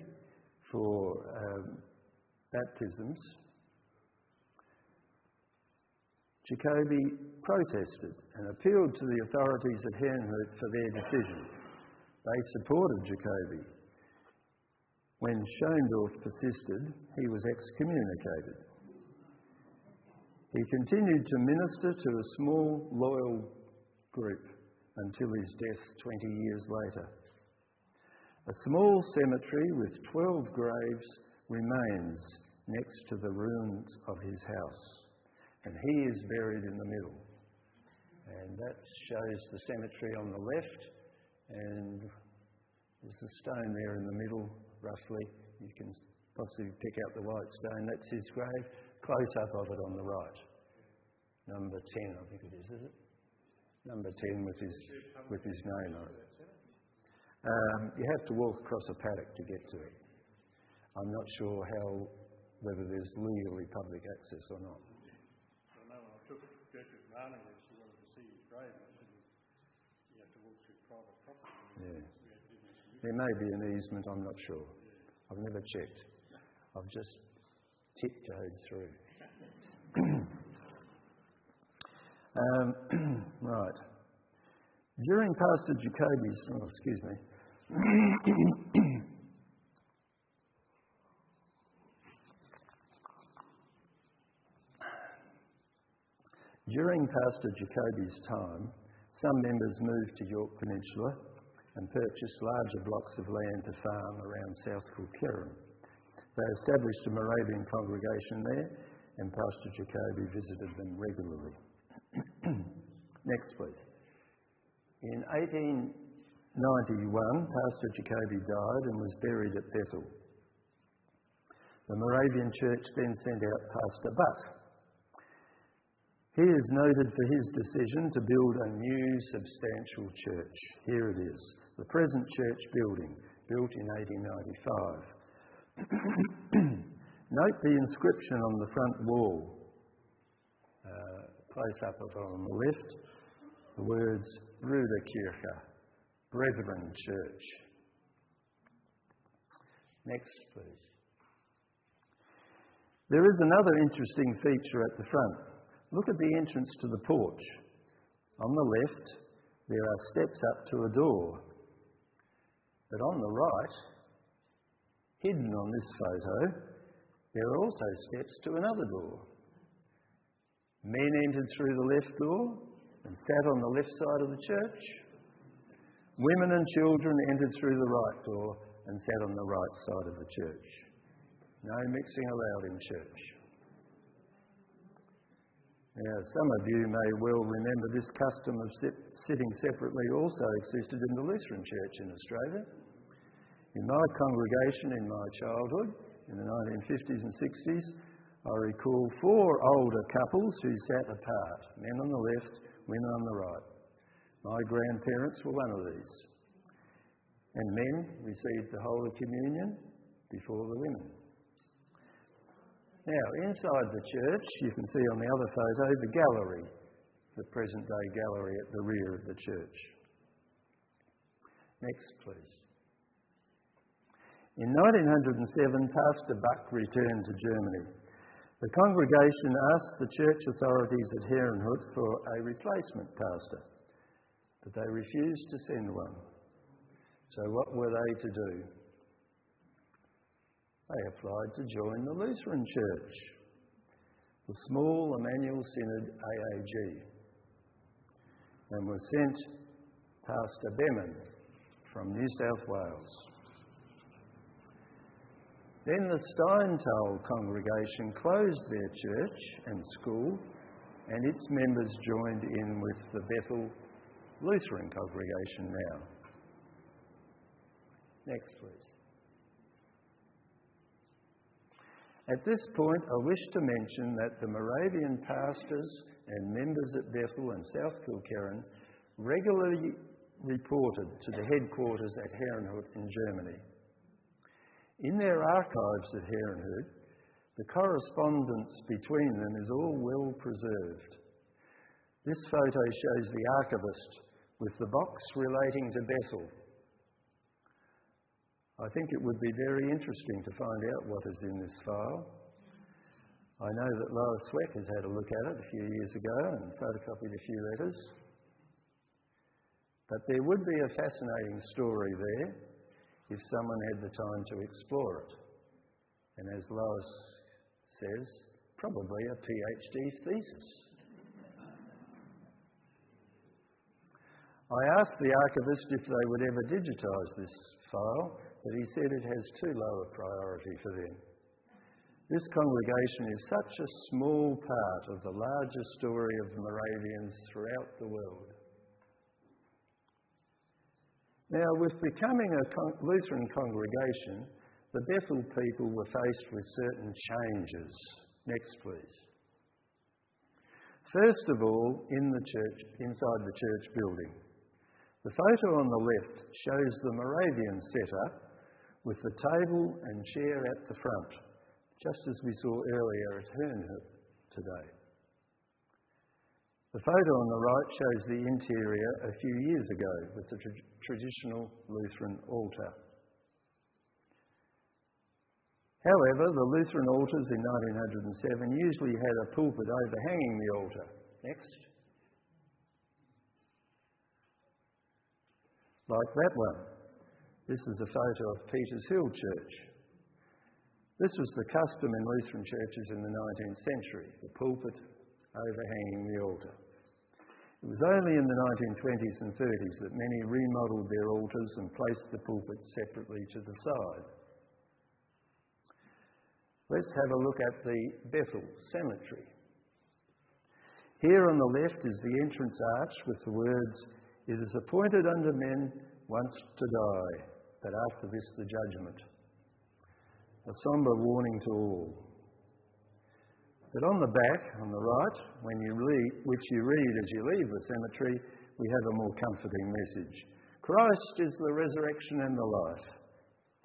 Speaker 5: for baptisms, Jacobi protested and appealed to the authorities at Herrnhut for their decision. They supported Jacobi. When Schoendorf persisted, he was excommunicated. He continued to minister to a small, loyal group until his death 20 years later. A small cemetery with 12 graves remains next to the ruins of his house, and he is buried in the middle. And that shows the cemetery on the left, and there's a stone there in the middle, roughly. You can possibly pick out the white stone. That's his grave. Close-up of it on the right. Number 10, I think it is it? Number 10 with his name on it. You have to walk across a paddock to get to it. I'm not sure whether there's legally public access or not.
Speaker 1: I know when I took Gertrude Marling and she wanted to see his grave, I said, you have to walk through private property.
Speaker 5: Yeah. There may be an easement, I'm not sure. I've never checked. I've just tiptoed through. Right. During Pastor Jacobi's... Oh, excuse me. During Pastor Jacobi's time, some members moved to York Peninsula and purchased larger blocks of land to farm around South Kilkerran. They established a Moravian congregation there, and Pastor Jacobi visited them regularly. Next, please. In 1891, Pastor Jacobi died and was buried at Bethel. The Moravian Church then sent out Pastor Butt. He is noted for his decision to build a new substantial church. Here it is, the present church building, built in 1895. Note the inscription on the front wall. Close up of it on the left, the words Bruderkirche, Brethren Church. Next, please. There is another interesting feature at the front. Look at the entrance to the porch. On the left, there are steps up to a door. But on the right, hidden on this photo, there are also steps to another door. Men entered through the left door and sat on the left side of the church. Women and children entered through the right door and sat on the right side of the church. No mixing allowed in church. Now, some of you may well remember this custom of sitting separately also existed in the Lutheran Church in Australia. In my congregation in my childhood, in the 1950s and 60s, I recall 4 older couples who sat apart, men on the left, women on the right. My grandparents were one of these. And men received the Holy Communion before the women. Now, inside the church, you can see on the other photo the gallery, the present-day gallery at the rear of the church. Next, please. In 1907, Pastor Buck returned to Germany. The congregation asked the church authorities at Herrenhut for a replacement pastor, but they refused to send one. So what were they to do? They applied to join the Lutheran Church, the small Emmanuel Synod AAG, and were sent Pastor Beman from New South Wales. Then the Steintal congregation closed their church and school, and its members joined in with the Bethel Lutheran congregation now. Next, please. At this point, I wish to mention that the Moravian pastors and members at Bethel and South Kilkerran regularly reported to the headquarters at Herrenhut in Germany. In their archives at Herrenhut, the correspondence between them is all well preserved. This photo shows the archivist with the box relating to Bethel. I think it would be very interesting to find out what is in this file. I know that Lyall Kupke has had a look at it a few years ago and photocopied a few letters. But there would be a fascinating story there if someone had the time to explore it. And as Lois says, probably a PhD thesis. I asked the archivist if they would ever digitise this file, but he said it has too low a priority for them. This congregation is such a small part of the larger story of Moravians throughout the world. Now, with becoming a Lutheran congregation, the Bethel people were faced with certain changes. Next, please. First of all, inside the church building. The photo on the left shows the Moravian setup with the table and chair at the front, just as we saw earlier at Herrenhut today. The photo on the right shows the interior a few years ago with the traditional Lutheran altar. However, the Lutheran altars in 1907 usually had a pulpit overhanging the altar. Next. Like that one. This is a photo of Peter's Hill Church. This was the custom in Lutheran churches in the 19th century, the pulpit overhanging the altar. It was only in the 1920s and 30s that many remodelled their altars and placed the pulpit separately to the side. Let's have a look at the Bethel Cemetery. Here on the left is the entrance arch with the words, "It is appointed unto men once to die, but after this the judgment." A sombre warning to all. But on the back, on the right, which you read as you leave the cemetery, we have a more comforting message. "Christ is the resurrection and the life.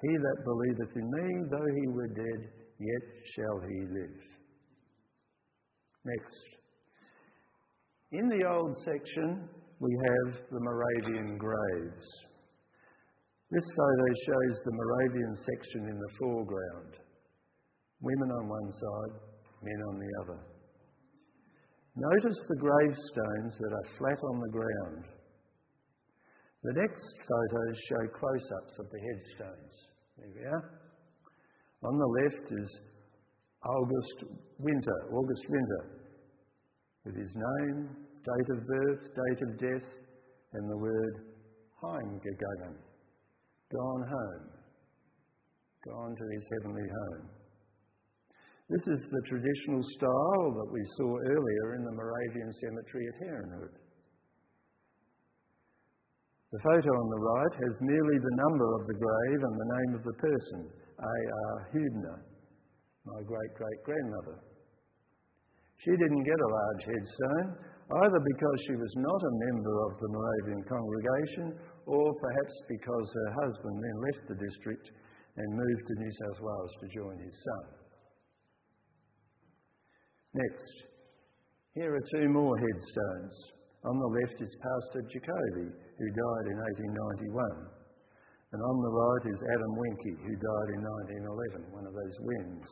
Speaker 5: He that believeth in me, though he were dead, yet shall he live." Next. In the old section, we have the Moravian graves. This photo shows the Moravian section in the foreground. women on one side, men on the other. Notice the gravestones that are flat on the ground. The next photos show close-ups of the headstones. There we are. On the left is August Winter, with his name, date of birth, date of death, and the word heimgegangen, gone home, gone to his heavenly home. This is the traditional style that we saw earlier in the Moravian cemetery at Herrenhout. The photo on the right has merely the number of the grave and the name of the person, A.R. Hübner, my great-great-grandmother. She didn't get a large headstone, either because she was not a member of the Moravian congregation or perhaps because her husband then left the district and moved to New South Wales to join his son. Next, here are two more headstones. On the left is Pastor Jacoby, who died in 1891. And on the right is Adam Wenke, who died in 1911, one of those Wends.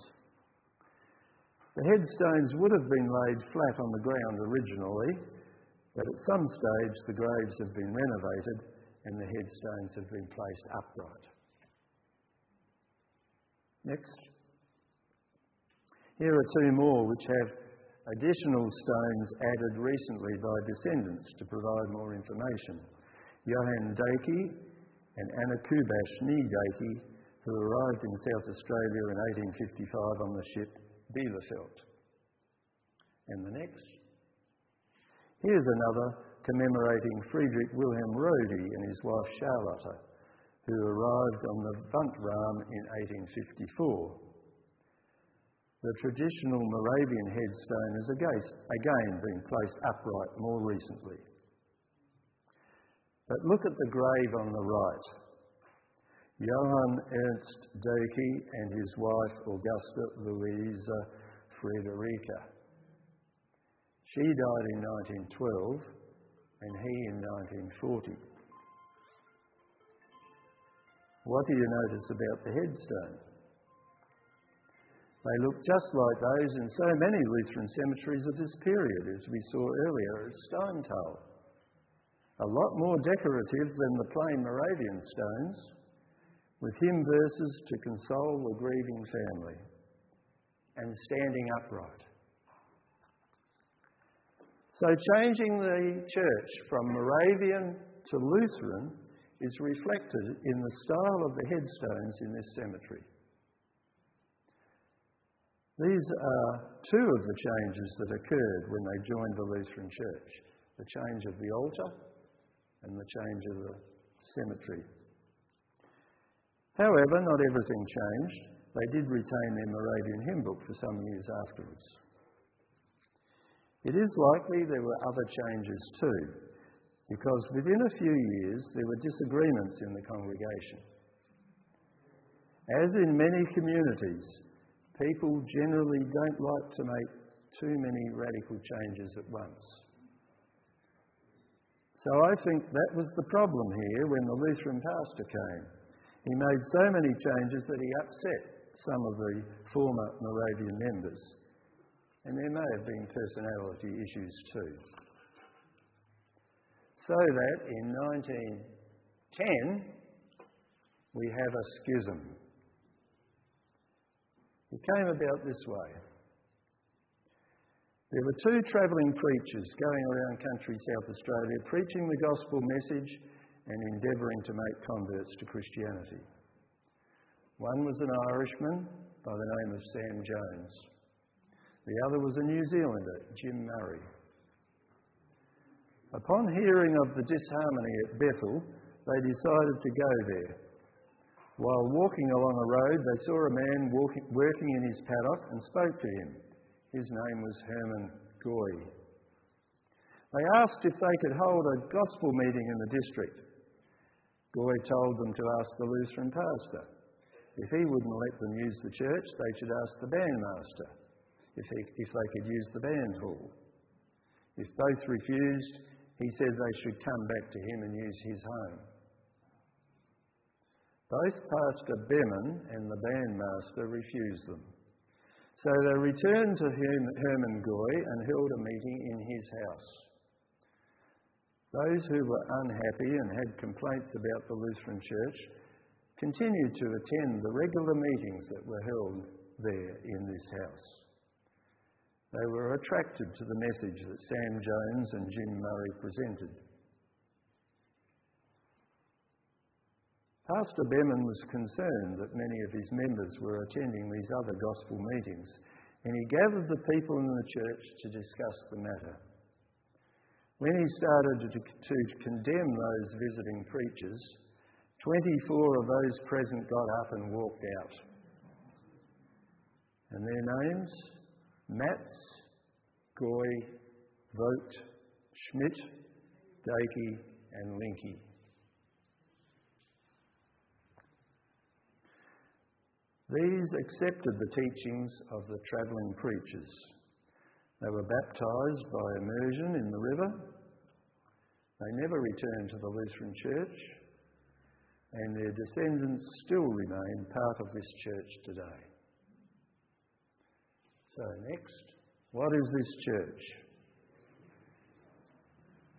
Speaker 5: The headstones would have been laid flat on the ground originally, but at some stage the graves have been renovated and the headstones have been placed upright. Next. Here are two more which have additional stones added recently by descendants to provide more information. Johann Dake and Anna Kubash-Nee Dake, who arrived in South Australia in 1855 on the ship Bielefeld. And the next. Here's another commemorating Friedrich Wilhelm Rode and his wife Charlotte, who arrived on the Wandram in 1854. The traditional Moravian headstone is again being placed upright more recently. But look at the grave on the right. Johann Ernst Dake and his wife Augusta Louisa Friederike. She died in 1912 and he in 1940. What do you notice about the headstone? They look just like those in so many Lutheran cemeteries of this period, as we saw earlier at Steintal. A lot more decorative than the plain Moravian stones, with hymn verses to console the grieving family, and standing upright. So changing the church from Moravian to Lutheran is reflected in the style of the headstones in this cemetery. These are two of the changes that occurred when they joined the Lutheran Church, the change of the altar and the change of the cemetery. However, not everything changed. They did retain their Moravian hymn book for some years afterwards. It is likely there were other changes too, because within a few years there were disagreements in the congregation. As in many communities, people generally don't like to make too many radical changes at once. So I think that was the problem here when the Lutheran pastor came. He made so many changes that he upset some of the former Moravian members. And there may have been personality issues too. So that in 1910 we have a schism. It came about this way. There were two travelling preachers going around country South Australia preaching the gospel message and endeavouring to make converts to Christianity. One was an Irishman by the name of Sam Jones. The other was a New Zealander, Jim Murray. Upon hearing of the disharmony at Bethel, they decided to go there. While walking along a road, they saw a man working in his paddock and spoke to him. His name was Herman Goy. They asked if they could hold a gospel meeting in the district. Goy told them to ask the Lutheran pastor. If he wouldn't let them use the church, they should ask the bandmaster if they could use the band hall. If both refused, he said they should come back to him and use his home. Both Pastor Beman and the bandmaster refused them, So they returned to Hermann Goy and held a meeting in his house. Those who were unhappy and had complaints about the Lutheran Church continued to attend the regular meetings that were held there in this house. They were attracted to the message that Sam Jones and Jim Murray presented. Pastor Behrman was concerned that many of his members were attending these other gospel meetings, and he gathered the people in the church to discuss the matter. When he started to condemn those visiting preachers, 24 of those present got up and walked out. And their names? Matz, Goy, Vogt, Schmidt, Dakey and Linke. These accepted the teachings of the travelling preachers. They were baptised by immersion in the river. They never returned to the Lutheran Church, and their descendants still remain part of this church today. So next, what is this church?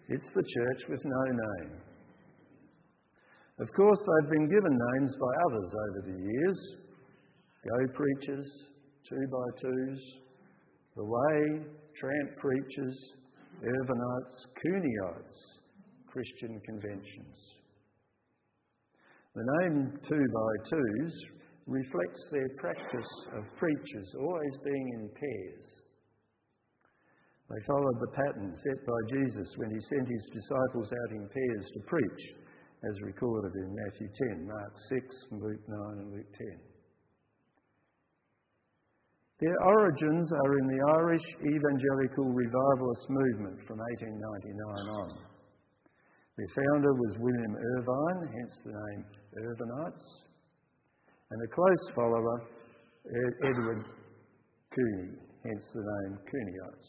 Speaker 5: It's the church with no name. Of course, they've been given names by others over the years. Go preachers, 2x2s, the Way, tramp preachers, Irvinites, Cooneyite, Christian conventions. The name 2x2s reflects their practice of preachers always being in pairs. They followed the pattern set by Jesus when he sent his disciples out in pairs to preach, as recorded in Matthew 10, Mark 6, Luke 9 and Luke 10. Their origins are in the Irish Evangelical Revivalist movement from 1899 on. Their founder was William Irvine, hence the name Irvinites, and a close follower, Edward Cooney, hence the name Cooneyite.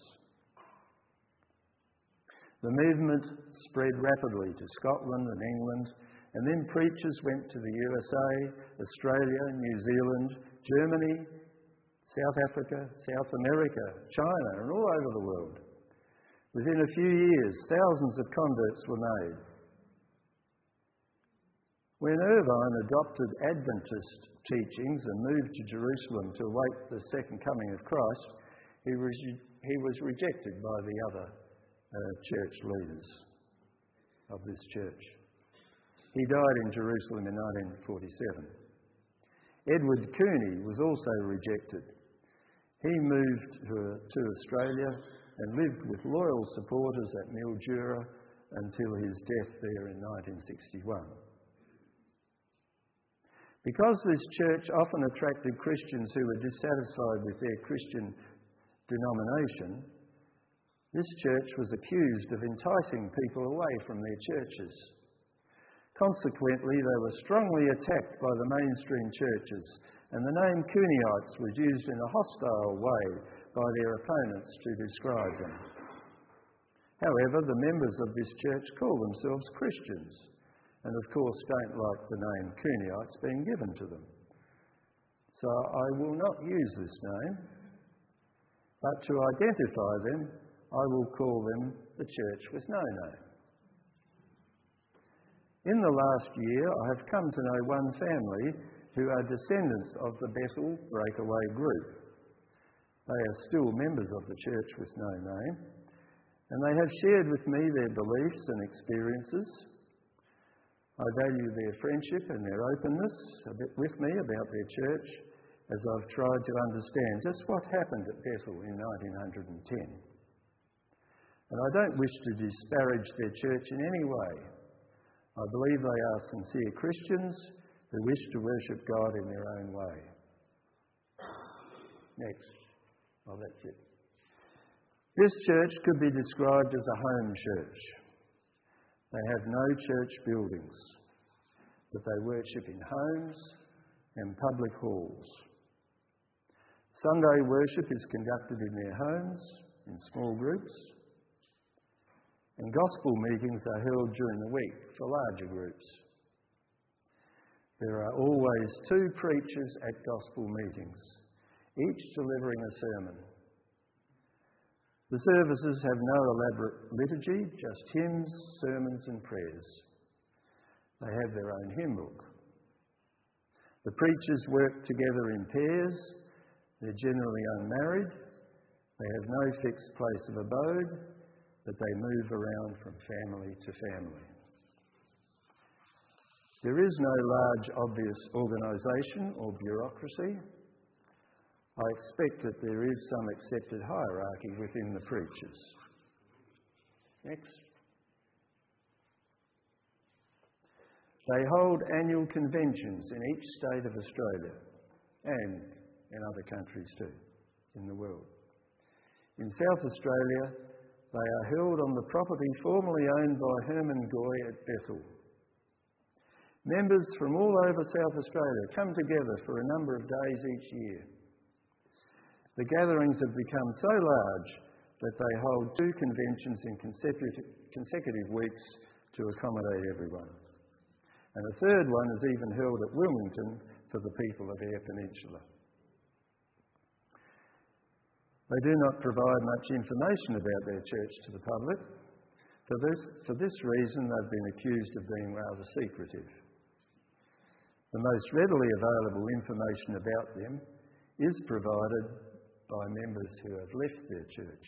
Speaker 5: The movement spread rapidly to Scotland and England, and then preachers went to the USA, Australia, New Zealand, Germany, South Africa, South America, China, and all over the world. Within a few years, thousands of converts were made. When Irvine adopted Adventist teachings and moved to Jerusalem to await the second coming of Christ, he was rejected by the other church leaders of this church. He died in Jerusalem in 1947. Edward Cooney was also rejected. He moved to Australia and lived with loyal supporters at Mildura until his death there in 1961. Because this church often attracted Christians who were dissatisfied with their Christian denomination, this church was accused of enticing people away from their churches. Consequently, they were strongly attacked by the mainstream churches, and the name Cooneyite was used in a hostile way by their opponents to describe them. However, the members of this church call themselves Christians, and of course don't like the name Cooneyite being given to them. So I will not use this name, but to identify them, I will call them the church with no name. In the last year, I have come to know one family who are descendants of the Bethel breakaway group. They are still members of the church with no name, and they have shared with me their beliefs and experiences. I value their friendship and their openness with me about their church as I've tried to understand just what happened at Bethel in 1910. And I don't wish to disparage their church in any way. I believe they are sincere Christians who wish to worship God in their own way. Next. Oh, that's it. This church could be described as a home church. They have no church buildings, but they worship in homes and public halls. Sunday worship is conducted in their homes, in small groups, and gospel meetings are held during the week for larger groups. There are always 2 preachers at gospel meetings. each delivering a sermon. The services have no elaborate liturgy, just hymns, sermons and prayers. They have their own hymn book. The preachers work together in pairs. They're generally unmarried. They have no fixed place of abode, but they move around from family to family. There is no large, obvious organisation or bureaucracy. I expect that there is some accepted hierarchy within the preachers. Next. They hold annual conventions in each state of Australia and in other countries too, in the world. In South Australia, they are held on the property formerly owned by Herman Goy at Bethel. Members from all over South Australia come together for a number of days each year. The gatherings have become so large that they hold 2 conventions in consecutive weeks to accommodate everyone. And a third one is even held at Wilmington for the people of Eyre Peninsula. They do not provide much information about their church to the public. For this reason, they've been accused of being rather secretive. The most readily available information about them is provided by members who have left their church.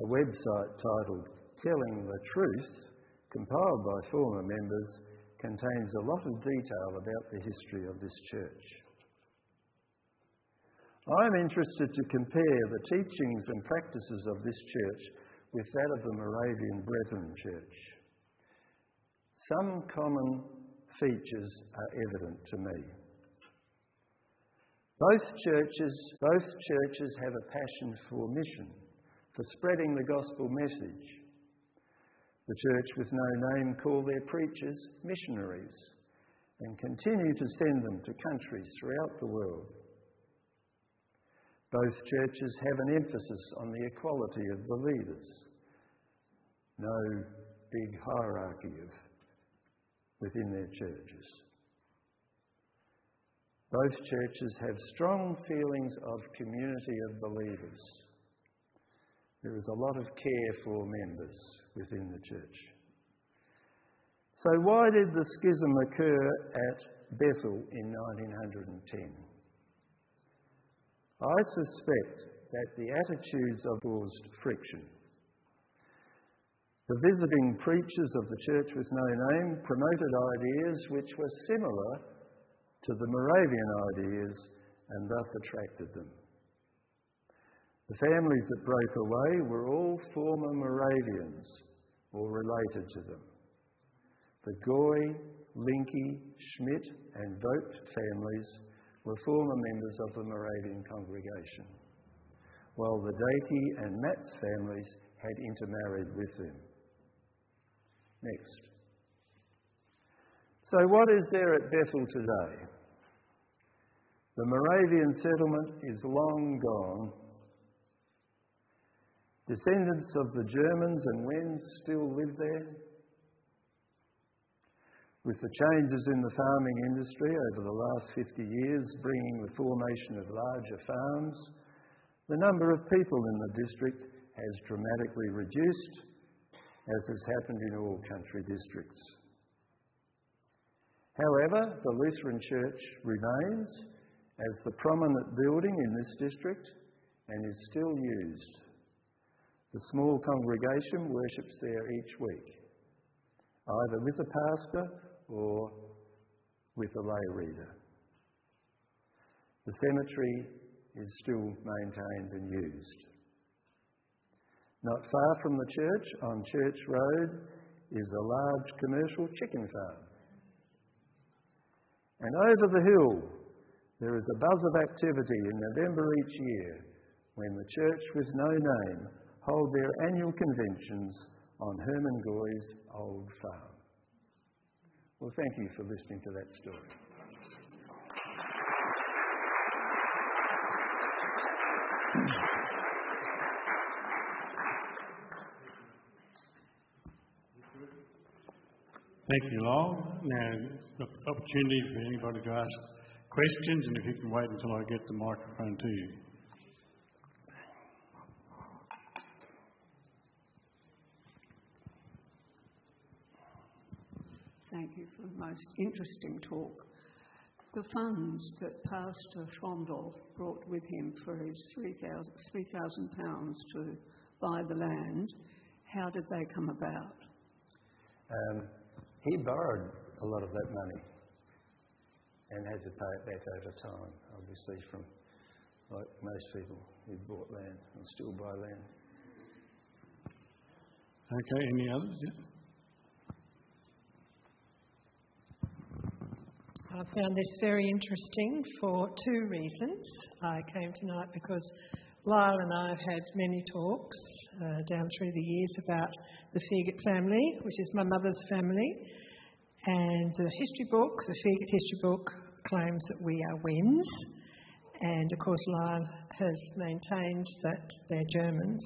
Speaker 5: A website titled Telling the Truth, compiled by former members, contains a lot of detail about the history of this church. I'm interested to compare the teachings and practices of this church with that of the Moravian Brethren church. Some common features are evident to me. Both churches have a passion for mission, for spreading the gospel message. The church with no name call their preachers missionaries and continue to send them to countries throughout the world. Both churches have an emphasis on the equality of the leaders. No big hierarchy within their churches. Both churches have strong feelings of community of believers. There is a lot of care for members within the church. So why did the schism occur at Bethel in 1910? I suspect that the attitudes have caused friction. The visiting preachers of the church with no name promoted ideas which were similar to the Moravian ideas and thus attracted them. The families that broke away were all former Moravians or related to them. The Goy, Linke, Schmidt and Vogt families were former members of the Moravian congregation, while the Datey and Matz families had intermarried with them. Next. So what is there at Bethel today? The Moravian settlement is long gone. Descendants of the Germans and Wends still live there. With the changes in the farming industry over the last 50 years bringing the formation of larger farms, the number of people in the district has dramatically reduced, as has happened in all country districts. However, the Lutheran Church remains as the prominent building in this district and is still used. The small congregation worships there each week, either with a pastor or with a lay reader. The cemetery is still maintained and used. Not far from the church, on Church Road, is a large commercial chicken farm. And over the hill, there is a buzz of activity in November each year when the church with no name hold their annual conventions on Herman Goy's old farm. Well, thank you for listening to that story.
Speaker 1: Thank you, Lyall. Now, the opportunity for anybody to ask questions, and if you can wait until I get the microphone to you.
Speaker 6: Thank you for the most interesting talk. The funds that Pastor Schwandel brought with him for his £3,000 to buy the land, how did they come about?
Speaker 5: He borrowed a lot of that money and had to pay it back over time, obviously, from like most people who bought land and still buy land.
Speaker 1: Okay, any others? Yeah.
Speaker 7: I found this very interesting for two reasons. I came tonight because Lyall and I have had many talks down through the years about the Fegit family, which is my mother's family, and the history book, the Fegit history book, claims that we are Wends, and of course Lyall has maintained that they're Germans.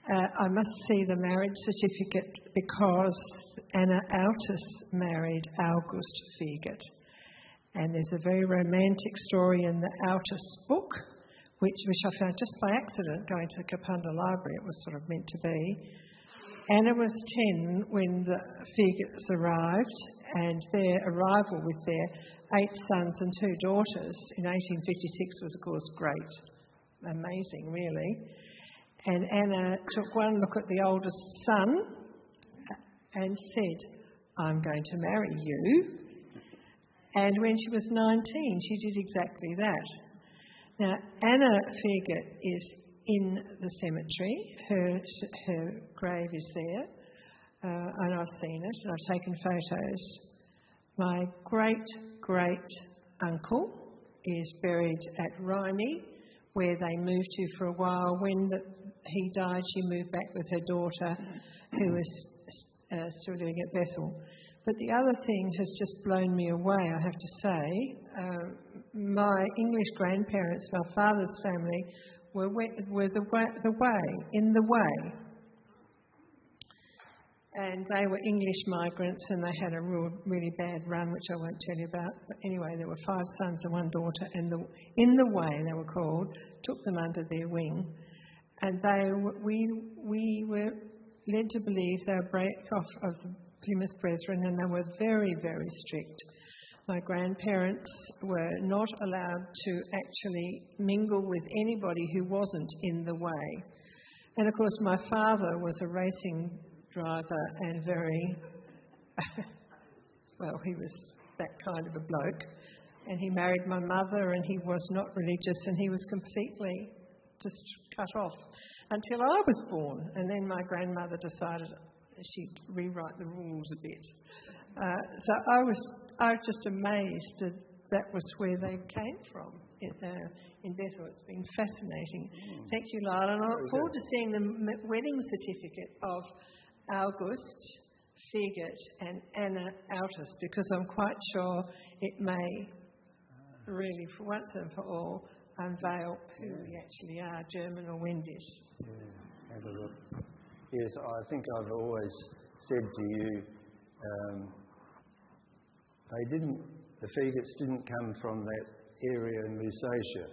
Speaker 7: I must see the marriage certificate because Anna Autus married August Fegit. And there's a very romantic story in the Autus book, which I found just by accident going to the Kapunda library. It was sort of meant to be. Anna was 10 when the Fegits arrived, and their arrival with their 8 sons and 2 daughters in 1856 was, of course, great. Amazing, really. And Anna took one look at the oldest son and said, "I'm going to marry you." And when she was 19, she did exactly that. Now, Anna Fegit is in the cemetery. Her grave is there, and I've seen it, and I've taken photos. My great-great-uncle is buried at Rymey, where they moved to for a while. When he died, she moved back with her daughter, who was still living at Bethel. But the other thing has just blown me away, I have to say. My English grandparents, my father's family, were in the way. And they were English migrants, and they had a really bad run, which I won't tell you about. But anyway, there were 5 sons and 1 daughter, and in the way, they were called, took them under their wing. And we were led to believe they were break off of the Plymouth Brethren, and they were very, very strict. My grandparents were not allowed to actually mingle with anybody who wasn't in the way. And of course, my father was a racing driver and very, well, he was that kind of a bloke. And he married my mother, and he was not religious, and he was completely just cut off until I was born. And then my grandmother decided she'd rewrite the rules a bit. So I was just amazed that was where they came from in Bethel. It's been fascinating. Thank you, Lyall. And I look forward to seeing the wedding certificate of August Fegit and Anna Autus, because I'm quite sure it may really, for once and for all, unveil who we actually are, German or Wendish.
Speaker 5: Yeah, have a look. Yes, I think I've always said to you, the Fegits didn't come from that area in Lusatia,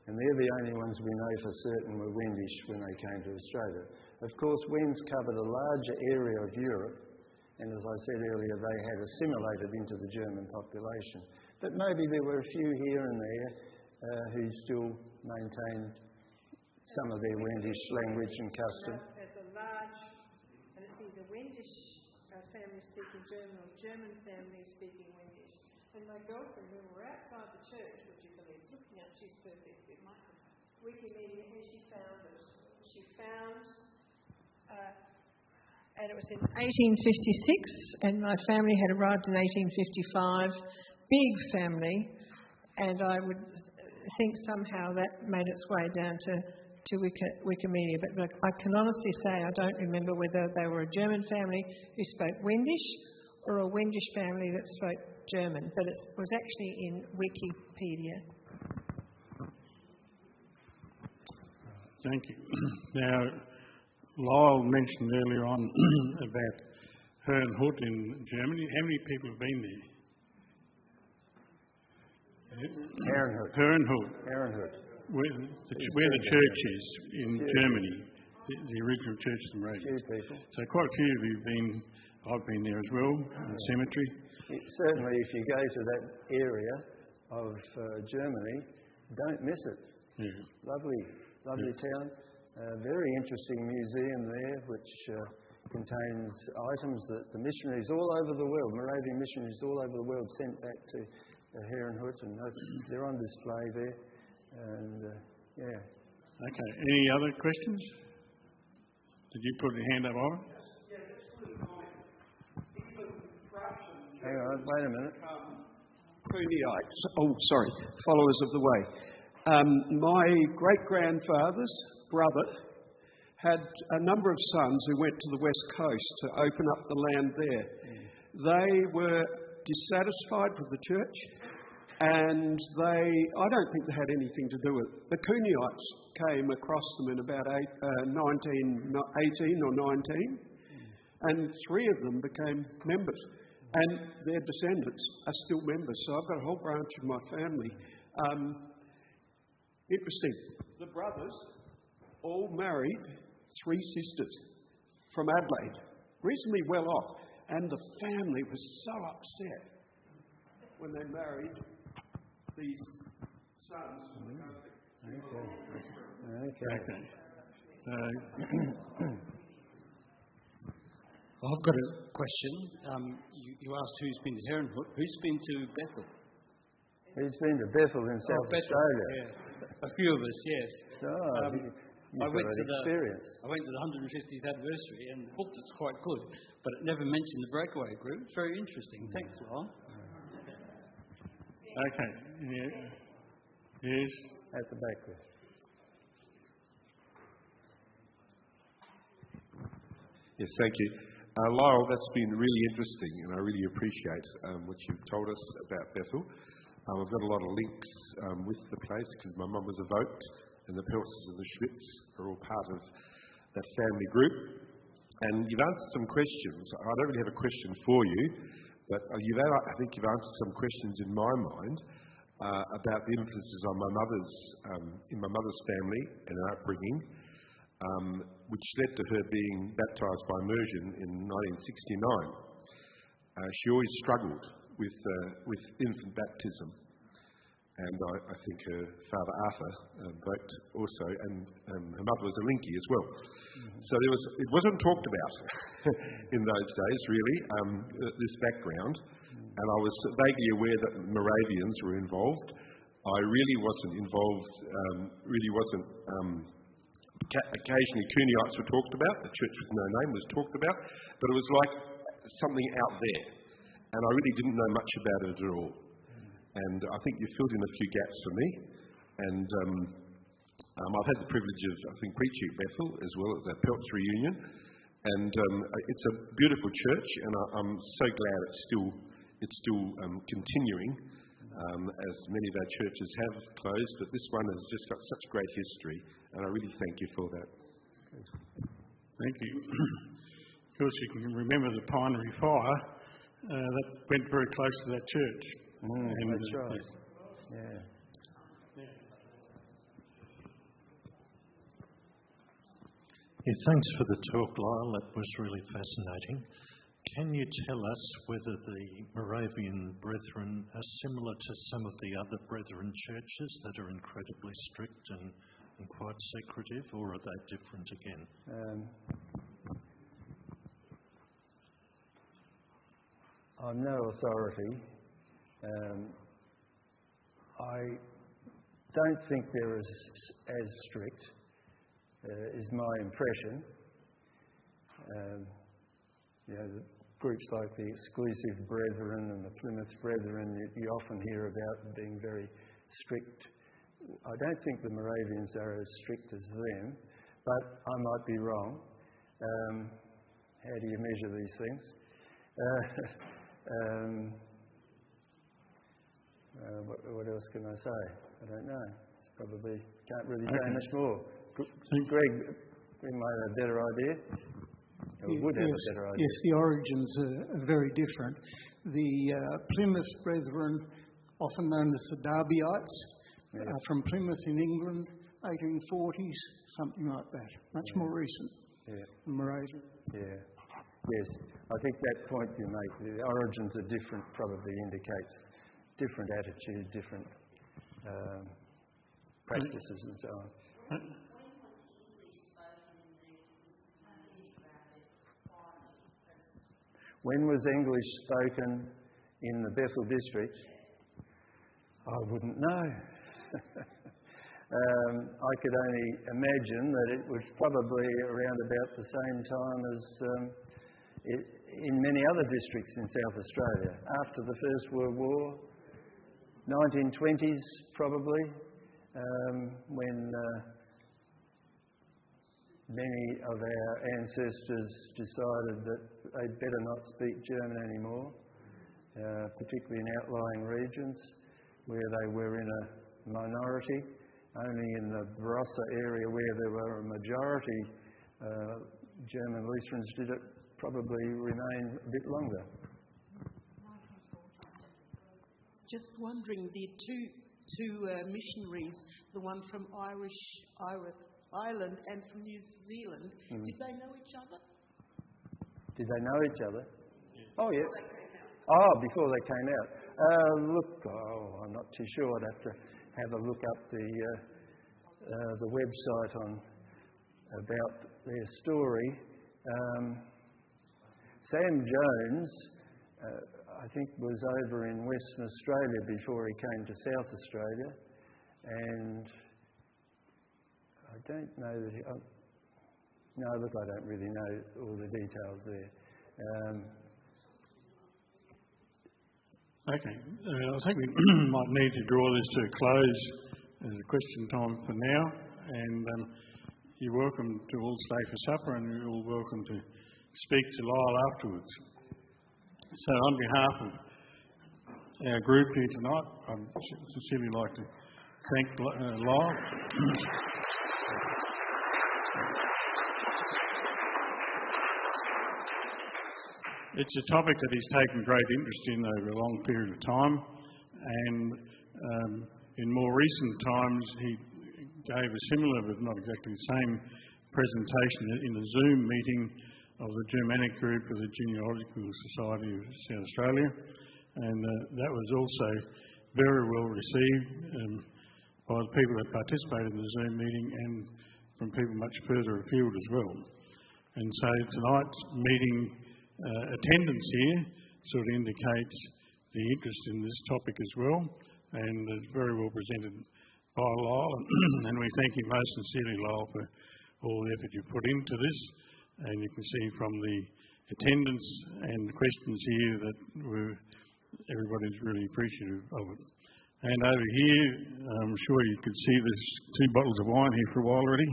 Speaker 5: and they're the only ones we know for certain were Wendish when they came to Australia. Of course, Wends covered a larger area of Europe, and as I said earlier, they had assimilated into the German population. But maybe there were a few here and there who still maintained some of their Wendish language and custom.
Speaker 7: There's a large, and it's either Wendish family speaking German or German family speaking Wendish. And my girlfriend, when we were outside the church, would you believe, looking up, she's perfect, it might be Wikimedia, and she found it. She found, and it was in 1856, and my family had arrived in 1855, big family, and I would think somehow that made its way down to Wikimedia. But I can honestly say I don't remember whether they were a German family who spoke Wendish or a Wendish family that spoke German, but it was actually in Wikipedia.
Speaker 1: Thank you. Now, Lyall mentioned earlier on about Herrnhut in Germany. How many people have been there?
Speaker 5: Herrenhut.
Speaker 1: Where the church is in Germany, the original Church of the Moravians. So quite a few of you have been, I've been there as well, in the cemetery.
Speaker 5: Certainly if you go to that area of Germany, don't miss it.
Speaker 1: Yeah.
Speaker 5: Lovely town. Very interesting museum there, which contains items that the missionaries all over the world, Moravian missionaries all over the world, sent back to Herrenhut, and they're on display there. And
Speaker 1: Okay. Any other questions? Did you put your hand up, Ira?
Speaker 5: Hang on, wait a minute.
Speaker 8: Followers of the way. My great-grandfather's brother had a number of sons who went to the west coast to open up the land there. They were dissatisfied with the church, and I don't think they had anything to do with it. The Cooneites came across them in about 1918 or 19, and 3 of them became members. And their descendants are still members. So I've got a whole branch of my family. Interesting. The brothers all married 3 sisters from Adelaide, reasonably well off. And the family was so upset when they married these sons from the country.
Speaker 1: Okay.
Speaker 9: I've got a question. You asked who's been to Herrenhut. Who's been to Bethel?
Speaker 5: Who's been to Bethel in South Australia?
Speaker 9: Yeah. A few of us, yes. I went to the 150th anniversary, and the booklet's quite good, but it never mentioned the breakaway group. It's very interesting. Thanks, Lyall.
Speaker 1: Okay. Yeah. Yes.
Speaker 5: At the back there.
Speaker 10: Yes, thank you. Lyall, that's been really interesting, and I really appreciate what you've told us about Bethel. I've got a lot of links with the place because my mum was a Vogt, and the Pelses and the Schmitz are all part of that family group. And you've answered some questions. I don't really have a question for you, but I think you've answered some questions in my mind about the influences on in my mother's family and her upbringing, which led to her being baptised by immersion in 1969. She always struggled with infant baptism, and I think her father Arthur Vogt also, and her mother was a Linky as well. So it wasn't talked about in those days, really, this background, and I was vaguely aware that Moravians were involved. I really wasn't involved, occasionally Cooneites were talked about, the church with no name was talked about, but it was like something out there, and I really didn't know much about it at all. And I think you filled in a few gaps for me, and I've had the privilege of, preaching at Bethel as well at the Pelts reunion, and it's a beautiful church, and I'm so glad it's still continuing, as many of our churches have closed, but this one has just got such great history, and I really thank you for that.
Speaker 1: Thank you. Of course, you can remember the Pinery Fire that went very close to that church.
Speaker 5: That's right. Yeah.
Speaker 11: Thanks for the talk, Lyall. That was really fascinating. Can you tell us whether the Moravian Brethren are similar to some of the other Brethren churches that are incredibly strict and quite secretive, or are they different again?
Speaker 5: I'm no authority. I don't think they're as strict, is my impression. The groups like the Exclusive Brethren and the Plymouth Brethren, you often hear about being very strict. I don't think the Moravians are as strict as them, but I might be wrong. How do you measure these things? What else can I say? I don't know. Probably can't really say much more. Greg might have a better idea. Would have a better idea.
Speaker 12: Yes, the origins are very different. The Plymouth Brethren often known as the Derbyites, from Plymouth in England, 1840s, something like that. Much more recent than Moravian.
Speaker 5: Yeah. Yes, I think that point you make, the origins are different, probably indicates different attitude, different practices and so on. When was English spoken in the Bethel district? I wouldn't know. I could only imagine that it was probably around about the same time as in many other districts in South Australia. After the First World War, 1920s probably, when many of our ancestors decided that they'd better not speak German anymore, particularly in outlying regions where they were in a minority. Only in the Barossa area where there were a majority German Lutherans did it probably remain a bit longer.
Speaker 13: Just wondering, the two missionaries, the one from Ireland and from New Zealand, did they know each other?
Speaker 5: Did they know each other?
Speaker 13: Yes.
Speaker 5: Oh, yes. Before they came out. I'm not too sure. I'd have to have a look up the website about their story. Sam Jones, I think, was over in Western Australia before he came to South Australia, and I don't know that I don't really know all the details there.
Speaker 1: Okay, I think we might need to draw this to a close as a question time for now, and you're welcome to all stay for supper, and you're all welcome to speak to Lyall afterwards. So on behalf of our group here tonight, I'd sincerely like to thank Lyall. It's a topic that he's taken great interest in over a long period of time, and in more recent times he gave a similar but not exactly the same presentation in a Zoom meeting of the Germanic group of the Genealogical Society of South Australia, and that was also very well received by the people that participated in the Zoom meeting and from people much further afield as well. And so tonight's meeting attendance here sort of indicates the interest in this topic as well, and it's very well presented by Lyall, and we thank you most sincerely, Lyall, for all the effort you put into this, and you can see from the attendance and the questions here that everybody's really appreciative of it. And over here, I'm sure you could see there's 2 bottles of wine here for a while already.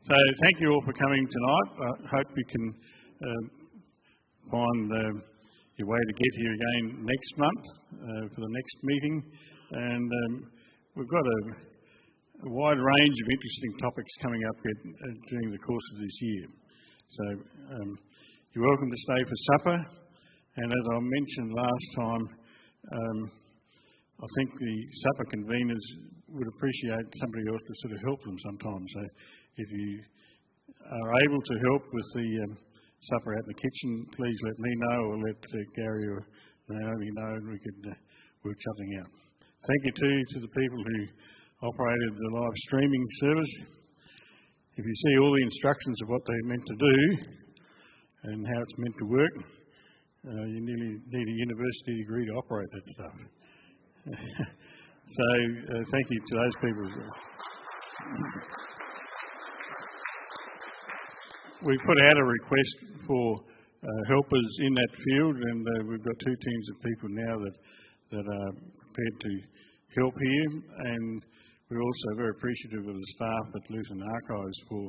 Speaker 1: So thank you all for coming tonight. I hope you can find your way to get here again next month for the next meeting. And we've got a wide range of interesting topics coming up during the course of this year. So you're welcome to stay for supper. And as I mentioned last time, I think the supper conveners would appreciate somebody else to sort of help them sometimes. So if you are able to help with the supper out in the kitchen, please let me know or let Gary or Naomi know, and we could work something out. Thank you too to the people who operated the live streaming service. If you see all the instructions of what they're meant to do and how it's meant to work, you nearly need a university degree to operate that stuff. So thank you to those people as well. We put out a request for helpers in that field, and we've got 2 teams of people now that are prepared to help here, and we're also very appreciative of the staff at Lutheran Archives for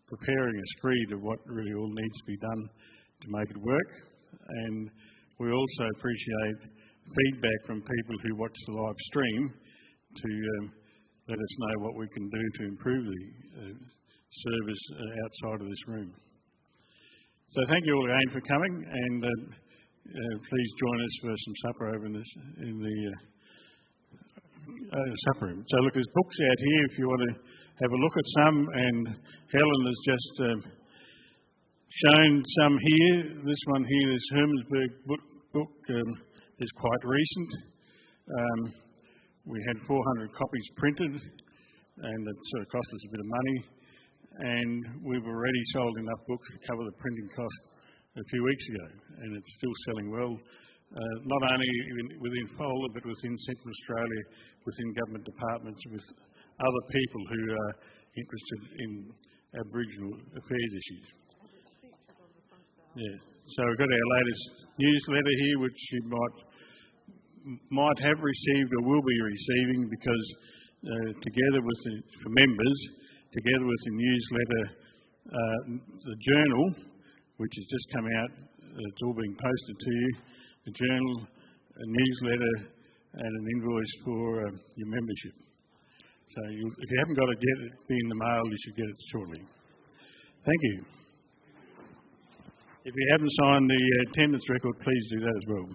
Speaker 1: preparing a screed of what really all needs to be done to make it work. And we also appreciate feedback from people who watch the live stream to let us know what we can do to improve the service outside of this room. So thank you all again for coming, and please join us for some supper over in the supper room. So look, there's books out here if you want to have a look at some, and Helen has just shown some here. This one here, this Hermannsburg book, is quite recent. We had 400 copies printed, and it sort of cost us a bit of money, and we've already sold enough books to cover the printing cost a few weeks ago, and it's still selling well, not only within FoLA but within Central Australia, within government departments, with other people who are interested in Aboriginal affairs issues. Yeah. So we've got our latest newsletter here, which you might have received or will be receiving, because together with for members, together with the newsletter, the journal, which has just come out, it's all being posted to you, the journal, a newsletter, and an invoice for your membership. So if you haven't got it yet, it'll be in the mail, you should get it shortly. Thank you. If you haven't signed the attendance record, please do that as well.